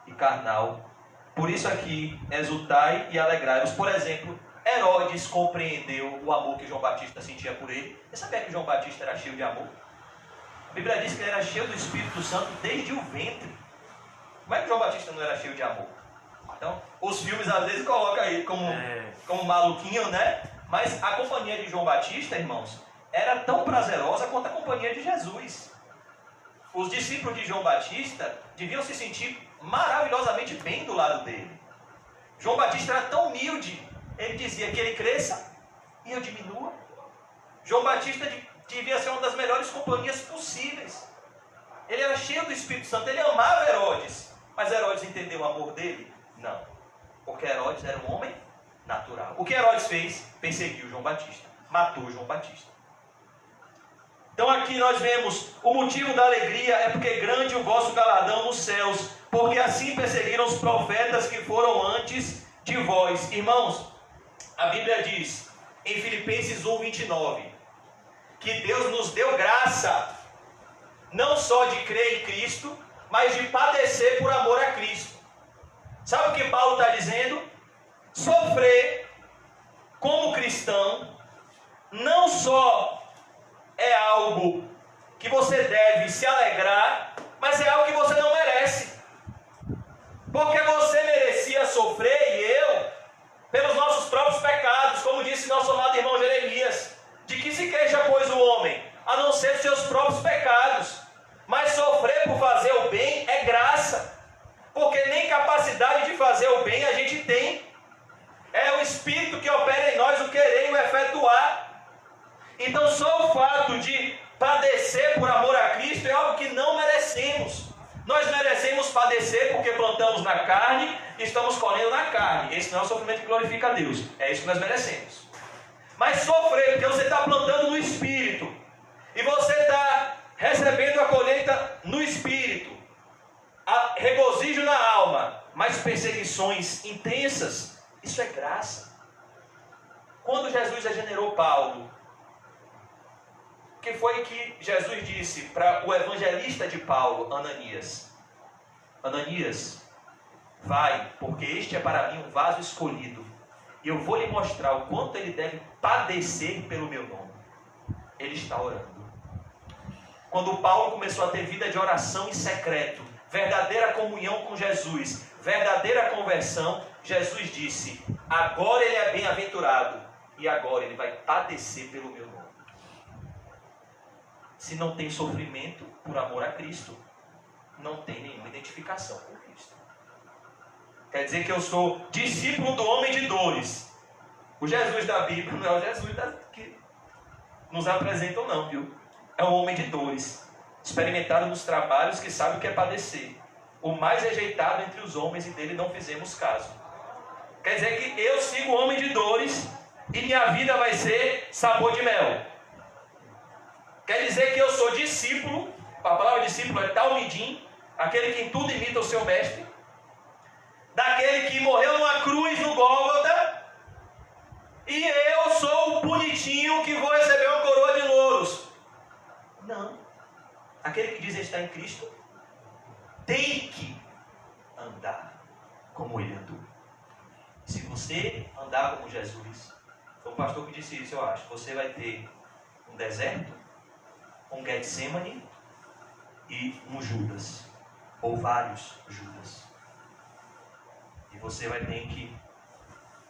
e carnal. Por isso aqui, exultai e alegrai-vos. Por exemplo, Herodes compreendeu o amor que João Batista sentia por ele. Você sabia que João Batista era cheio de amor? A Bíblia diz que ele era cheio do Espírito Santo desde o ventre. Como é que João Batista não era cheio de amor? Então, os filmes às vezes colocam ele como maluquinho, né? Mas a companhia de João Batista, irmãos, era tão prazerosa quanto a companhia de Jesus. Os discípulos de João Batista deviam se sentir maravilhosamente bem do lado dele. João Batista era tão humilde, ele dizia que ele cresça e eu diminua. João Batista devia ser uma das melhores companhias possíveis. Ele era cheio do Espírito Santo, ele amava Herodes. Mas Herodes entendeu o amor dele? Não. Porque Herodes era um homem natural. O que Herodes fez? Perseguiu João Batista, matou João Batista. Então aqui nós vemos, o motivo da alegria é porque grande o vosso galardão nos céus, porque assim perseguiram os profetas que foram antes de vós. Irmãos, a Bíblia diz, em Filipenses 1:29, que Deus nos deu graça, não só de crer em Cristo, mas de padecer por amor a Cristo. Sabe o que Paulo está dizendo? Sofrer como cristão não só é algo que você deve se alegrar, mas é algo que você não merece. Porque você merecia sofrer, e eu, pelos nossos próprios pecados, como disse nosso amado irmão Jeremias, de que se queixa, pois, o homem, a não ser dos seus próprios pecados. Mas sofrer por fazer o bem é graça, porque nem capacidade de fazer o bem a gente tem. É o Espírito que opera em nós o querer e o efetuar. Então só o fato de padecer por amor a Cristo é algo que não merecemos. Nós merecemos padecer porque plantamos na carne e estamos colhendo na carne. Esse não é o sofrimento que glorifica a Deus. É isso que nós merecemos. Mas sofrer porque você está plantando no Espírito e você está recebendo a colheita no Espírito, regozijo na alma, mas perseguições intensas, isso é graça. Quando Jesus regenerou Paulo, o que foi que Jesus disse para o evangelista de Paulo, Ananias? Ananias, vai, porque este é para mim um vaso escolhido, e eu vou lhe mostrar o quanto ele deve padecer pelo meu nome. Ele está orando. Quando Paulo começou a ter vida de oração em secreto, verdadeira comunhão com Jesus, verdadeira conversão, Jesus disse, agora ele é bem-aventurado, e agora ele vai padecer pelo meu nome. Se não tem sofrimento por amor a Cristo, não tem nenhuma identificação com Cristo. Quer dizer que eu sou discípulo do homem de dores. O Jesus da Bíblia não é o Jesus que nos apresentam não, viu? É um homem de dores, experimentado nos trabalhos, que sabe o que é padecer. O mais rejeitado entre os homens, e dele não fizemos caso. Quer dizer que eu sigo o homem de dores e minha vida vai ser sabor de mel. Quer dizer que eu sou discípulo, a palavra discípulo é talmidim, aquele que em tudo imita o seu mestre, daquele que morreu numa cruz no Gólgota, e eu sou o bonitinho que vou receber uma coroa de louros. Não. Aquele que diz estar em Cristo tem que andar como ele andou. Se você andar como Jesus, foi o pastor que disse isso, eu acho, você vai ter um deserto, um Getsemane e um Judas, ou vários Judas. E você vai ter que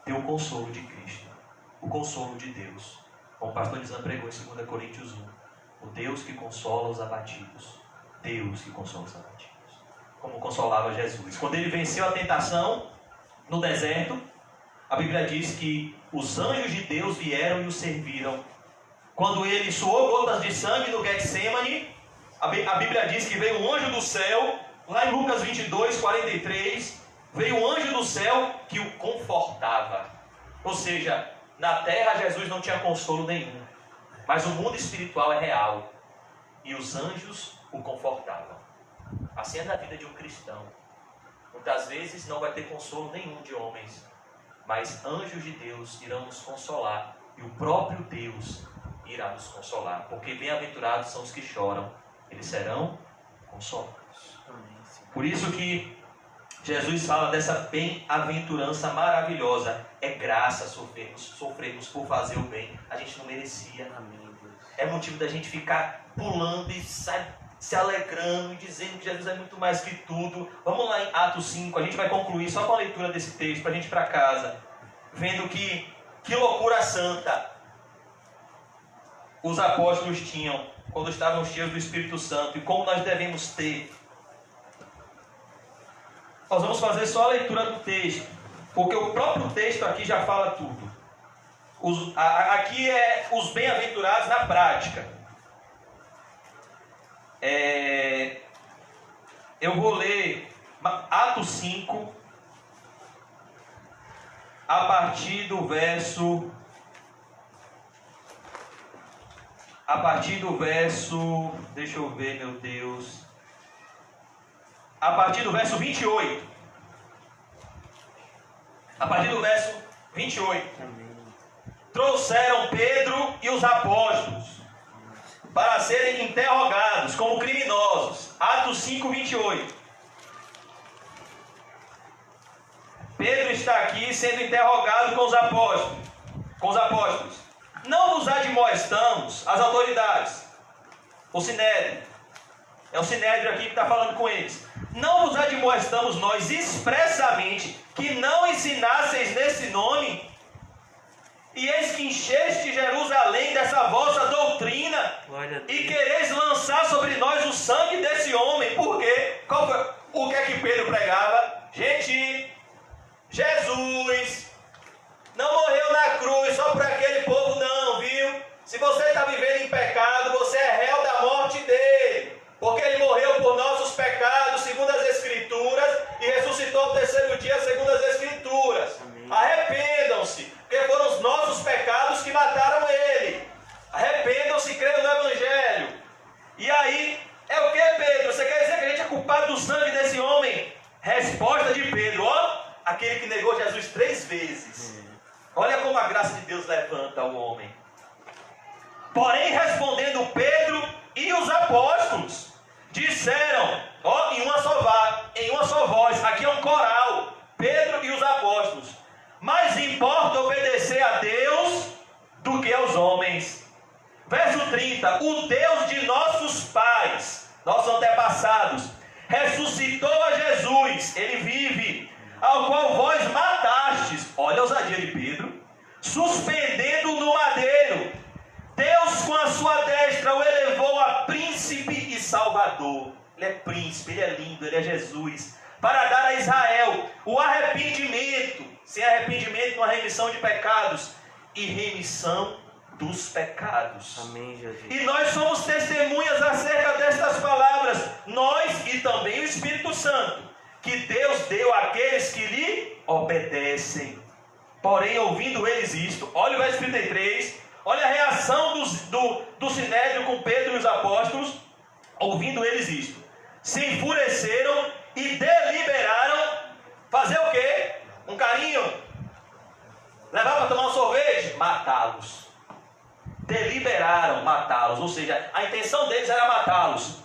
ter o consolo de Cristo, o consolo de Deus. Como o pastor Nizam pregou em 2 Coríntios 1, o Deus que consola os abatidos, Deus que consola os abatidos, como consolava Jesus. Quando ele venceu a tentação no deserto, a Bíblia diz que os anjos de Deus vieram e o serviram. Quando ele suou gotas de sangue no Getsemane, a Bíblia diz que veio um anjo do céu, lá em Lucas 22, 43, veio um anjo do céu que o confortava. Ou seja, na terra Jesus não tinha consolo nenhum, mas o mundo espiritual é real, e os anjos o confortavam. Assim é na vida de um cristão. Muitas vezes não vai ter consolo nenhum de homens, mas anjos de Deus irão nos consolar, e o próprio Deus irá nos consolar, porque bem-aventurados são os que choram, eles serão consolados. Por isso que Jesus fala dessa bem-aventurança maravilhosa. É graça sofrermos por fazer o bem. A gente não merecia. É motivo da gente ficar pulando e se alegrando e dizendo que Jesus é muito mais que tudo. Vamos lá em Atos 5, a gente vai concluir só com a leitura desse texto, para a gente ir para casa, vendo que loucura santa os apóstolos tinham quando estavam cheios do Espírito Santo, e como nós devemos ter. Nós vamos fazer só a leitura do texto, porque o próprio texto aqui já fala tudo. Aqui é os bem-aventurados na prática. Eu vou ler Atos 5, a partir do verso... Deixa eu ver, meu Deus. A partir do verso 28. A partir do verso 28. Trouxeram Pedro e os apóstolos para serem interrogados como criminosos. Atos 5, 28. Pedro está aqui sendo interrogado com os apóstolos. Não vos admoestamos, as autoridades, o Sinédrio. É o Sinédrio aqui que está falando com eles. Não vos admoestamos nós expressamente que não ensinasseis nesse nome, e eis que encheste Jerusalém dessa vossa doutrina, e quereis lançar sobre nós o sangue desse homem. Por quê? O que é que Pedro pregava? Gente, Jesus não morreu na cruz só para aquele povo não, viu? Se você está vivendo em pecado, você é réu da morte dele, porque ele morreu por nossos pecados, segundo as Escrituras, e ressuscitou no terceiro dia, segundo as Escrituras. Arrependam-se, porque foram os nossos pecados que mataram ele. Arrependam-se e creiam no Evangelho. E aí, é o que, Pedro? Você quer dizer que a gente é culpado do sangue desse homem? Resposta de Pedro, ó, aquele que negou Jesus 3 vezes. Olha como a graça de Deus levanta o homem. Porém, respondendo Pedro e os apóstolos, disseram, ó, em uma só voz, aqui é um coral, Pedro e os apóstolos: mais importa obedecer a Deus do que aos homens. Verso 30, o Deus de nossos pais, nossos antepassados, ressuscitou a Jesus, ele vive, ao qual vós matastes, olha a ousadia de Pedro, suspendendo no madeiro. Deus com a sua destra o elevou a príncipe e salvador. Ele é príncipe, ele é lindo, ele é Jesus, para dar a Israel o arrependimento. Sem arrependimento não há remissão de pecados, e remissão dos pecados. Amém, Jesus. E nós somos testemunhas acerca destas palavras, nós e também o Espírito Santo, que Deus deu àqueles que lhe obedecem. Porém, ouvindo eles isto, olha o verso 33, olha a reação do Sinédrio com Pedro e os apóstolos. Ouvindo eles isto, se enfureceram e deliberaram fazer o quê? Um carinho? Levar para tomar um sorvete? Matá-los. Deliberaram matá-los, ou seja, a intenção deles era matá-los.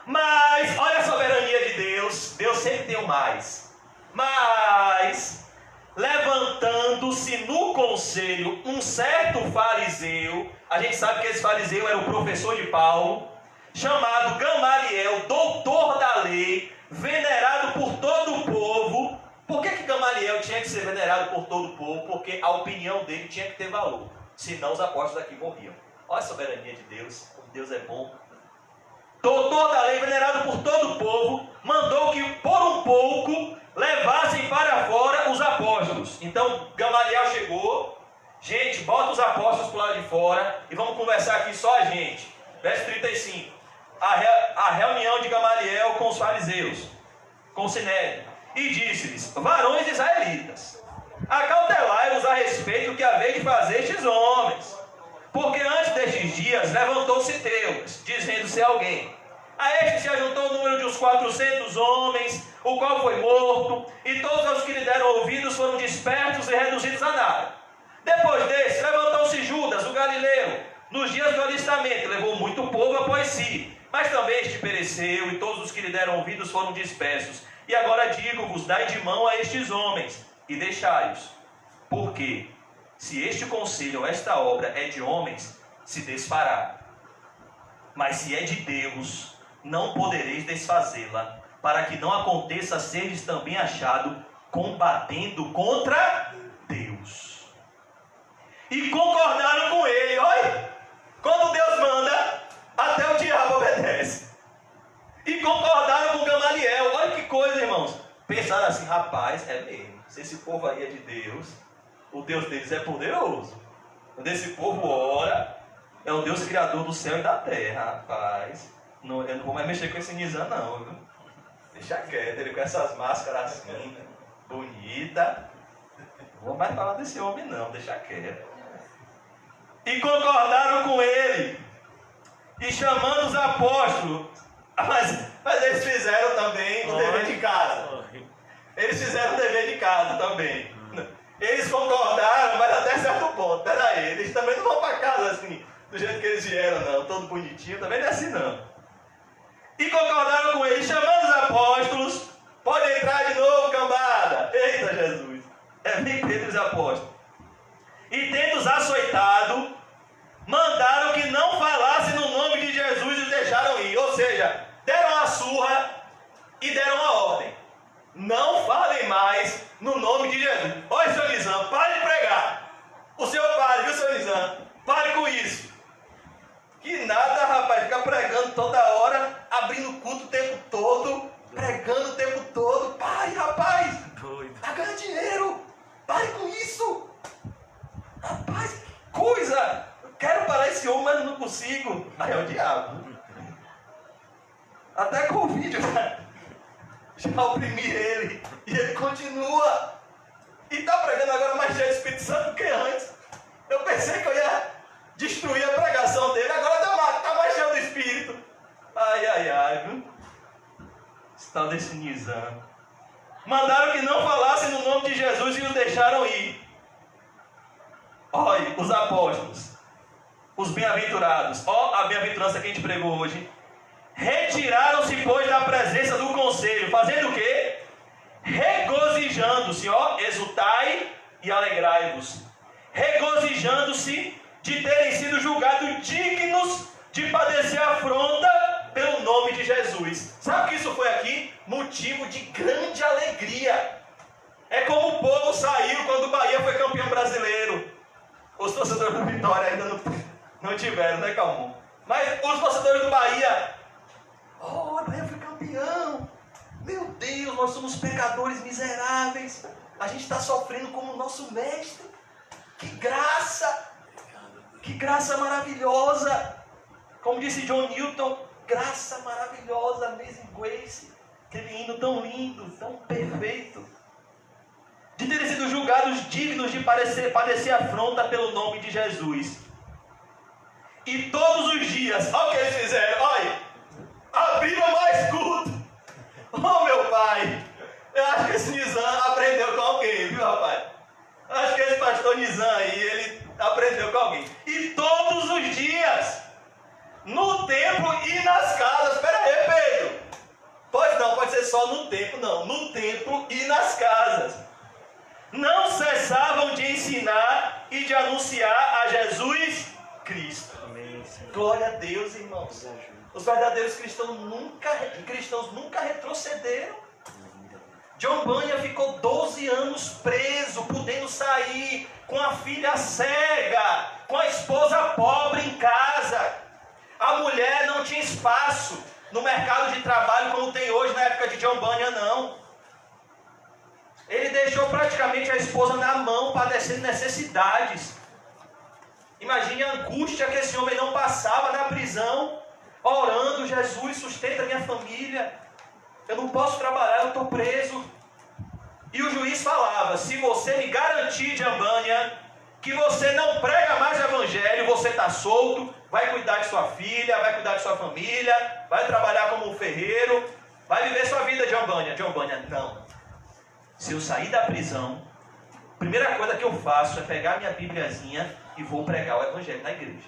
Mas, olha a soberania de Deus, Deus sempre tem o mais. Mas, levantando-se no conselho um certo fariseu, a gente sabe que esse fariseu era o professor de Paulo, chamado Gamaliel, doutor da lei, venerado por todo o povo. Por que Gamaliel tinha que ser venerado por todo o povo? Porque a opinião dele tinha que ter valor, senão os apóstolos aqui morriam. Olha a soberania de Deus, como Deus é bom. Doutor da lei, venerado por todo o povo, mandou que por um pouco levassem para fora os apóstolos. Então Gamaliel chegou, gente, bota os apóstolos para o lado de fora e vamos conversar aqui só a gente. Verso 35, a reunião de Gamaliel com os fariseus, com o Sinédrio, e disse-lhes: varões israelitas, acautelai-vos a respeito do que haveis de fazer estes homens. Porque antes destes dias levantou-se Teudas, dizendo-se alguém: a este se ajuntou o número de uns 400 homens, o qual foi morto, e todos os que lhe deram ouvidos foram dispersos e reduzidos a nada. Depois desse, levantou-se Judas, o galileu, nos dias do alistamento, levou muito povo após si. Mas também este pereceu, e todos os que lhe deram ouvidos foram dispersos. E agora digo-vos: dai de mão a estes homens, e deixai-os. Porque, se este conselho ou esta obra é de homens, se desfará. Mas se é de Deus, não podereis desfazê-la, para que não aconteça seres também achado combatendo contra Deus. E concordaram com ele. Olha, quando Deus manda, até o diabo obedece. E concordaram com Gamaliel. Olha que coisa, irmãos. Pensaram assim: rapaz, é mesmo, se esse povo aí é de Deus, o Deus deles é poderoso. Quando esse povo ora, é o Deus criador do céu e da terra. Rapaz, não, eu não vou mais mexer com esse Nizam não, viu? Deixa quieto, ele com essas máscaras assim, bonita. Não vou mais falar desse homem não, deixa quieto. E concordaram com ele. E chamando os apóstolos. Mas eles fizeram também o dever de casa. Eles fizeram o dever de casa também. Eles concordaram, mas até certo ponto. Peraí, eles também não vão para casa assim, do jeito que eles vieram, não. Todo bonitinho, também não é assim, não. E concordaram com ele, chamando os apóstolos. Pode entrar de novo, cambada. Eita, Jesus. É bem Pedro e os apóstolos. E tendo-os açoitado, mandaram que não falassem no nome de Jesus e os deixaram ir. Ou seja, deram a surra e deram a ordem. Não falem mais no nome de Jesus. Olha, senhor Nizam, pare de pregar. O senhor pare, viu, senhor Nizam? Pare com isso. Que nada, rapaz, ficar pregando toda hora, abrindo culto o tempo todo, pregando o tempo todo. Pare, rapaz. Doido. Tá ganhando dinheiro. Pare com isso. Rapaz, que coisa. Eu quero parar esse homem, mas não consigo. Aí é o diabo. Até com o vídeo, já oprimi ele. E ele continua. E está pregando agora mais cheio do Espírito Santo do que antes. Eu pensei que eu ia destruir a pregação dele. Agora está mais cheio do Espírito. Ai, viu? Esse tal desse Nizam. Mandaram que não falassem no nome de Jesus e os deixaram ir. Olha, os apóstolos, os bem-aventurados. Ó, a bem-aventurança que a gente pregou hoje. Retiraram-se, pois, da presença do conselho, fazendo o quê? Regozijando-se, ó, exultai e alegrai-vos. Regozijando-se de terem sido julgados dignos de padecer afronta pelo nome de Jesus. Sabe o que isso foi aqui? Motivo de grande alegria. É como o povo saiu quando o Bahia foi campeão brasileiro. Os torcedores do Vitória ainda não tiveram, né, Calmon? Mas os torcedores do Bahia... Oh, a Bahia foi campeão. Meu Deus, nós somos pecadores miseráveis. A gente está sofrendo como nosso mestre. Que graça! Que graça maravilhosa! Como disse John Newton, graça maravilhosa, Amazing Grace. Aquele hino tão lindo, tão perfeito. De terem sido julgados dignos de padecer afronta pelo nome de Jesus. E todos os dias, olha o que eles fizeram, olha. Abriram mais culto. Oh, meu pai. Eu acho que esse Nizam aprendeu com alguém, viu, rapaz? Eu acho que esse pastor Nizam aí, ele aprendeu com alguém. E todos os dias, no templo e nas casas. Espera aí, Pedro. Pois não, pode ser só no templo, não. No templo e nas casas. Não cessavam de ensinar e de anunciar a Jesus Cristo. Amém. Glória a Deus, irmãos. Os verdadeiros cristãos nunca retrocederam. John Bunyan ficou 12 anos preso, podendo sair com a filha cega, com a esposa pobre em casa. A mulher não tinha espaço no mercado de trabalho como tem hoje na época de John Bunyan, não. Ele deixou praticamente a esposa na mão, padecendo necessidades. Imagine a angústia que esse homem não passava na prisão, orando: Jesus, sustenta minha família, eu não posso trabalhar, eu estou preso. E o juiz falava: se você me garantir, John Bunyan, que você não prega mais o evangelho, você está solto, vai cuidar de sua filha, vai cuidar de sua família, vai trabalhar como um ferreiro, vai viver sua vida, John Bunyan. John Bunyan, não. Se eu sair da prisão, a primeira coisa que eu faço é pegar minha Bibliazinha e vou pregar o evangelho na igreja.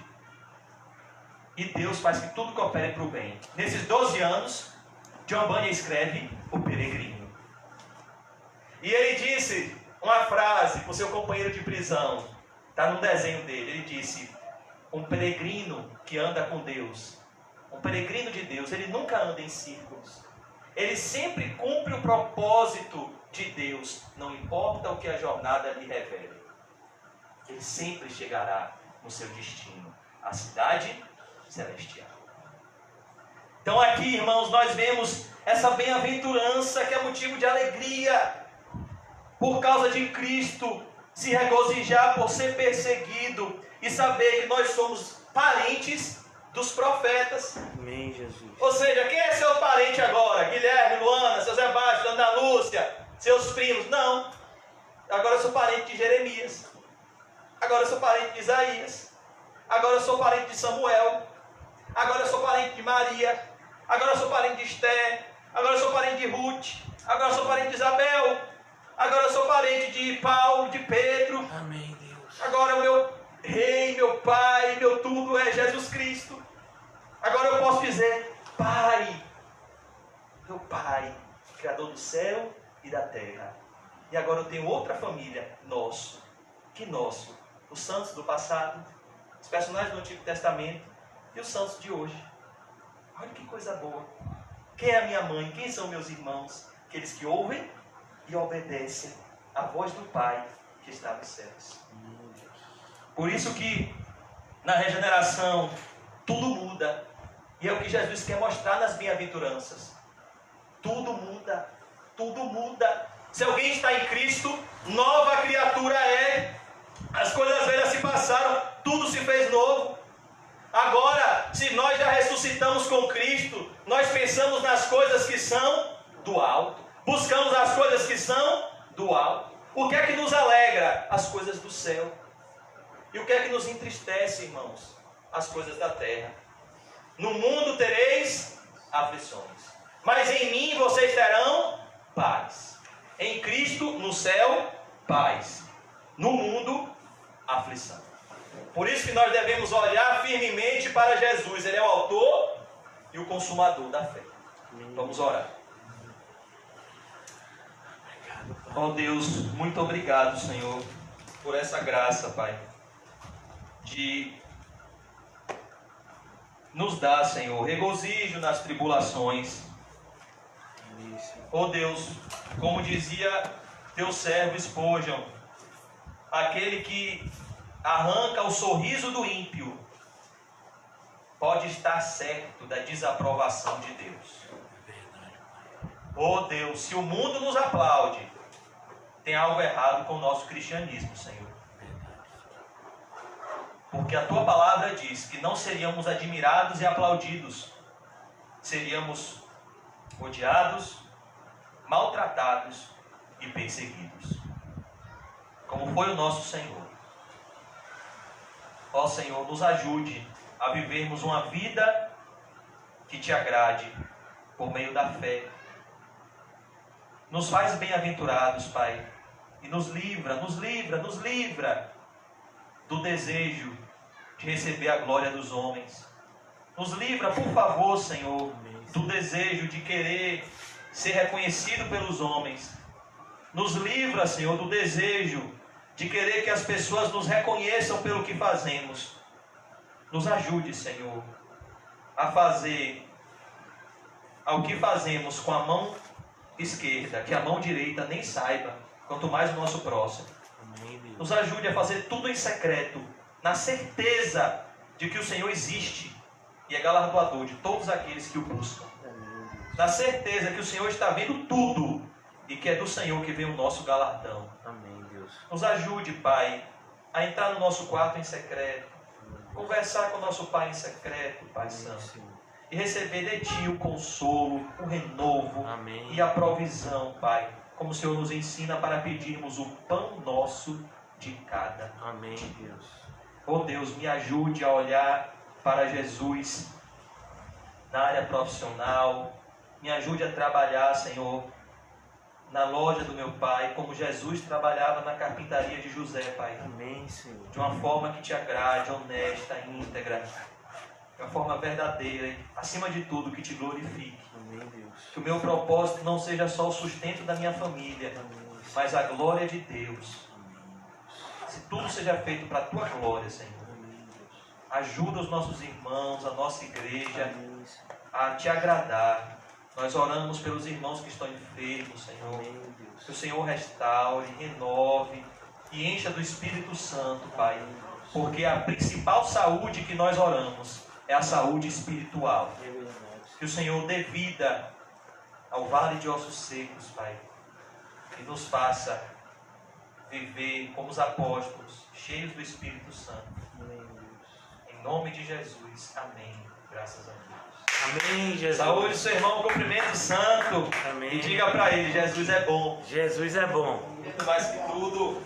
E Deus faz que tudo coopere para o bem. Nesses 12 anos, John Bunyan escreve O Peregrino. E ele disse uma frase para o seu companheiro de prisão. Está no desenho dele. Ele disse: um peregrino que anda com Deus, um peregrino de Deus, ele nunca anda em círculos. Ele sempre cumpre o propósito de Deus, não importa o que a jornada lhe revele. Ele sempre chegará no seu destino, a cidade celestial. Então aqui, irmãos, nós vemos essa bem-aventurança que é motivo de alegria, por causa de Cristo, se regozijar por ser perseguido e saber que nós somos parentes dos profetas. Amém, Jesus. Ou seja, quem é seu parente agora? Guilherme, Luana, seu Sebastião, Ana Lúcia, seus primos? Não. Agora eu sou parente de Jeremias. Agora eu sou parente de Isaías. Agora eu sou parente de Samuel. Agora eu sou parente de Maria. Agora eu sou parente de Esther. Agora eu sou parente de Ruth. Agora eu sou parente de Isabel. Agora eu sou parente de Paulo, de Pedro. Amém, Deus. Agora o meu rei, meu pai, meu tudo é Jesus Cristo. Agora eu posso dizer, Pai, meu Pai, Criador do céu e da terra. E agora eu tenho outra família, nosso. Que nosso? Os santos do passado, os personagens do Antigo Testamento e os santos de hoje. Olha que coisa boa. Quem é a minha mãe? Quem são meus irmãos? Aqueles que ouvem e obedecem à voz do Pai que está nos céus. Por isso que na regeneração tudo muda. E é o que Jesus quer mostrar nas bem-aventuranças. Tudo muda. Tudo muda. Se alguém está em Cristo, nova criatura é. As coisas velhas se passaram, tudo se fez novo. Agora, se nós já ressuscitamos com Cristo, nós pensamos nas coisas que são do alto. Buscamos as coisas que são do alto. O que é que nos alegra? As coisas do céu. E o que é que nos entristece, irmãos? As coisas da terra. No mundo tereis aflições, mas em mim vocês terão paz. Em Cristo, no céu, paz. No mundo, aflição. Por isso que nós devemos olhar firmemente para Jesus. Ele é o autor e o consumador da fé. Vamos orar. Ó Deus, muito obrigado, Senhor, por essa graça, Pai, de nos dar, Senhor, regozijo nas tribulações. Ó Deus, como dizia teu servo Spurgeon, aquele que arranca o sorriso do ímpio pode estar certo da desaprovação de Deus. Ó Deus, se o mundo nos aplaude, tem algo errado com o nosso cristianismo, Senhor. Porque a tua palavra diz que não seríamos admirados e aplaudidos, seríamos odiados, maltratados e perseguidos, como foi o nosso Senhor. Ó Senhor, nos ajude a vivermos uma vida que te agrade por meio da fé. Nos faz bem-aventurados, Pai, e nos livra do desejo de receber a glória dos homens. Nos livra, por favor, Senhor, do desejo de querer ser reconhecido pelos homens. Nos livra, Senhor, do desejo de querer que as pessoas nos reconheçam pelo que fazemos. Nos ajude, Senhor, a fazer ao que fazemos com a mão esquerda, que a mão direita nem saiba, quanto mais o nosso próximo. Nos ajude a fazer tudo em secreto, na certeza de que o Senhor existe e é galardoador de todos aqueles que o buscam. Na certeza que o Senhor está vendo tudo e que é do Senhor que vem o nosso galardão. Amém, Deus. Nos ajude, Pai, a entrar no nosso quarto em secreto, conversar com o nosso Pai em secreto, Pai Santo, e receber de Ti o consolo, o renovo e a provisão, Pai, como o Senhor nos ensina para pedirmos o pão nosso de cada. Amém, Deus. Oh Deus, me ajude a olhar para Jesus na área profissional, me ajude a trabalhar, Senhor, na loja do meu Pai, como Jesus trabalhava na carpintaria de José, Pai. Amém, Senhor. De uma forma que te agrade, honesta, íntegra, de uma forma verdadeira e, acima de tudo, que te glorifique. Amém, Deus. Que o meu propósito não seja só o sustento da minha família, mas a glória de Deus. Se tudo seja feito para a tua glória, Senhor. Ajuda os nossos irmãos, a nossa igreja a te agradar. Nós oramos pelos irmãos que estão enfermos, Senhor. Que o Senhor restaure, renove e encha do Espírito Santo, Pai. Porque a principal saúde que nós oramos é a saúde espiritual. Que o Senhor dê vida ao vale de ossos secos, Pai. E nos faça viver como os apóstolos, cheios do Espírito Santo. Em Em nome de Jesus. Amém. Graças a Deus. Amém, Jesus. Saúde, seu irmão, cumprimento santo. Amém. E diga para ele: Jesus é bom. Jesus é bom. Muito mais que tudo.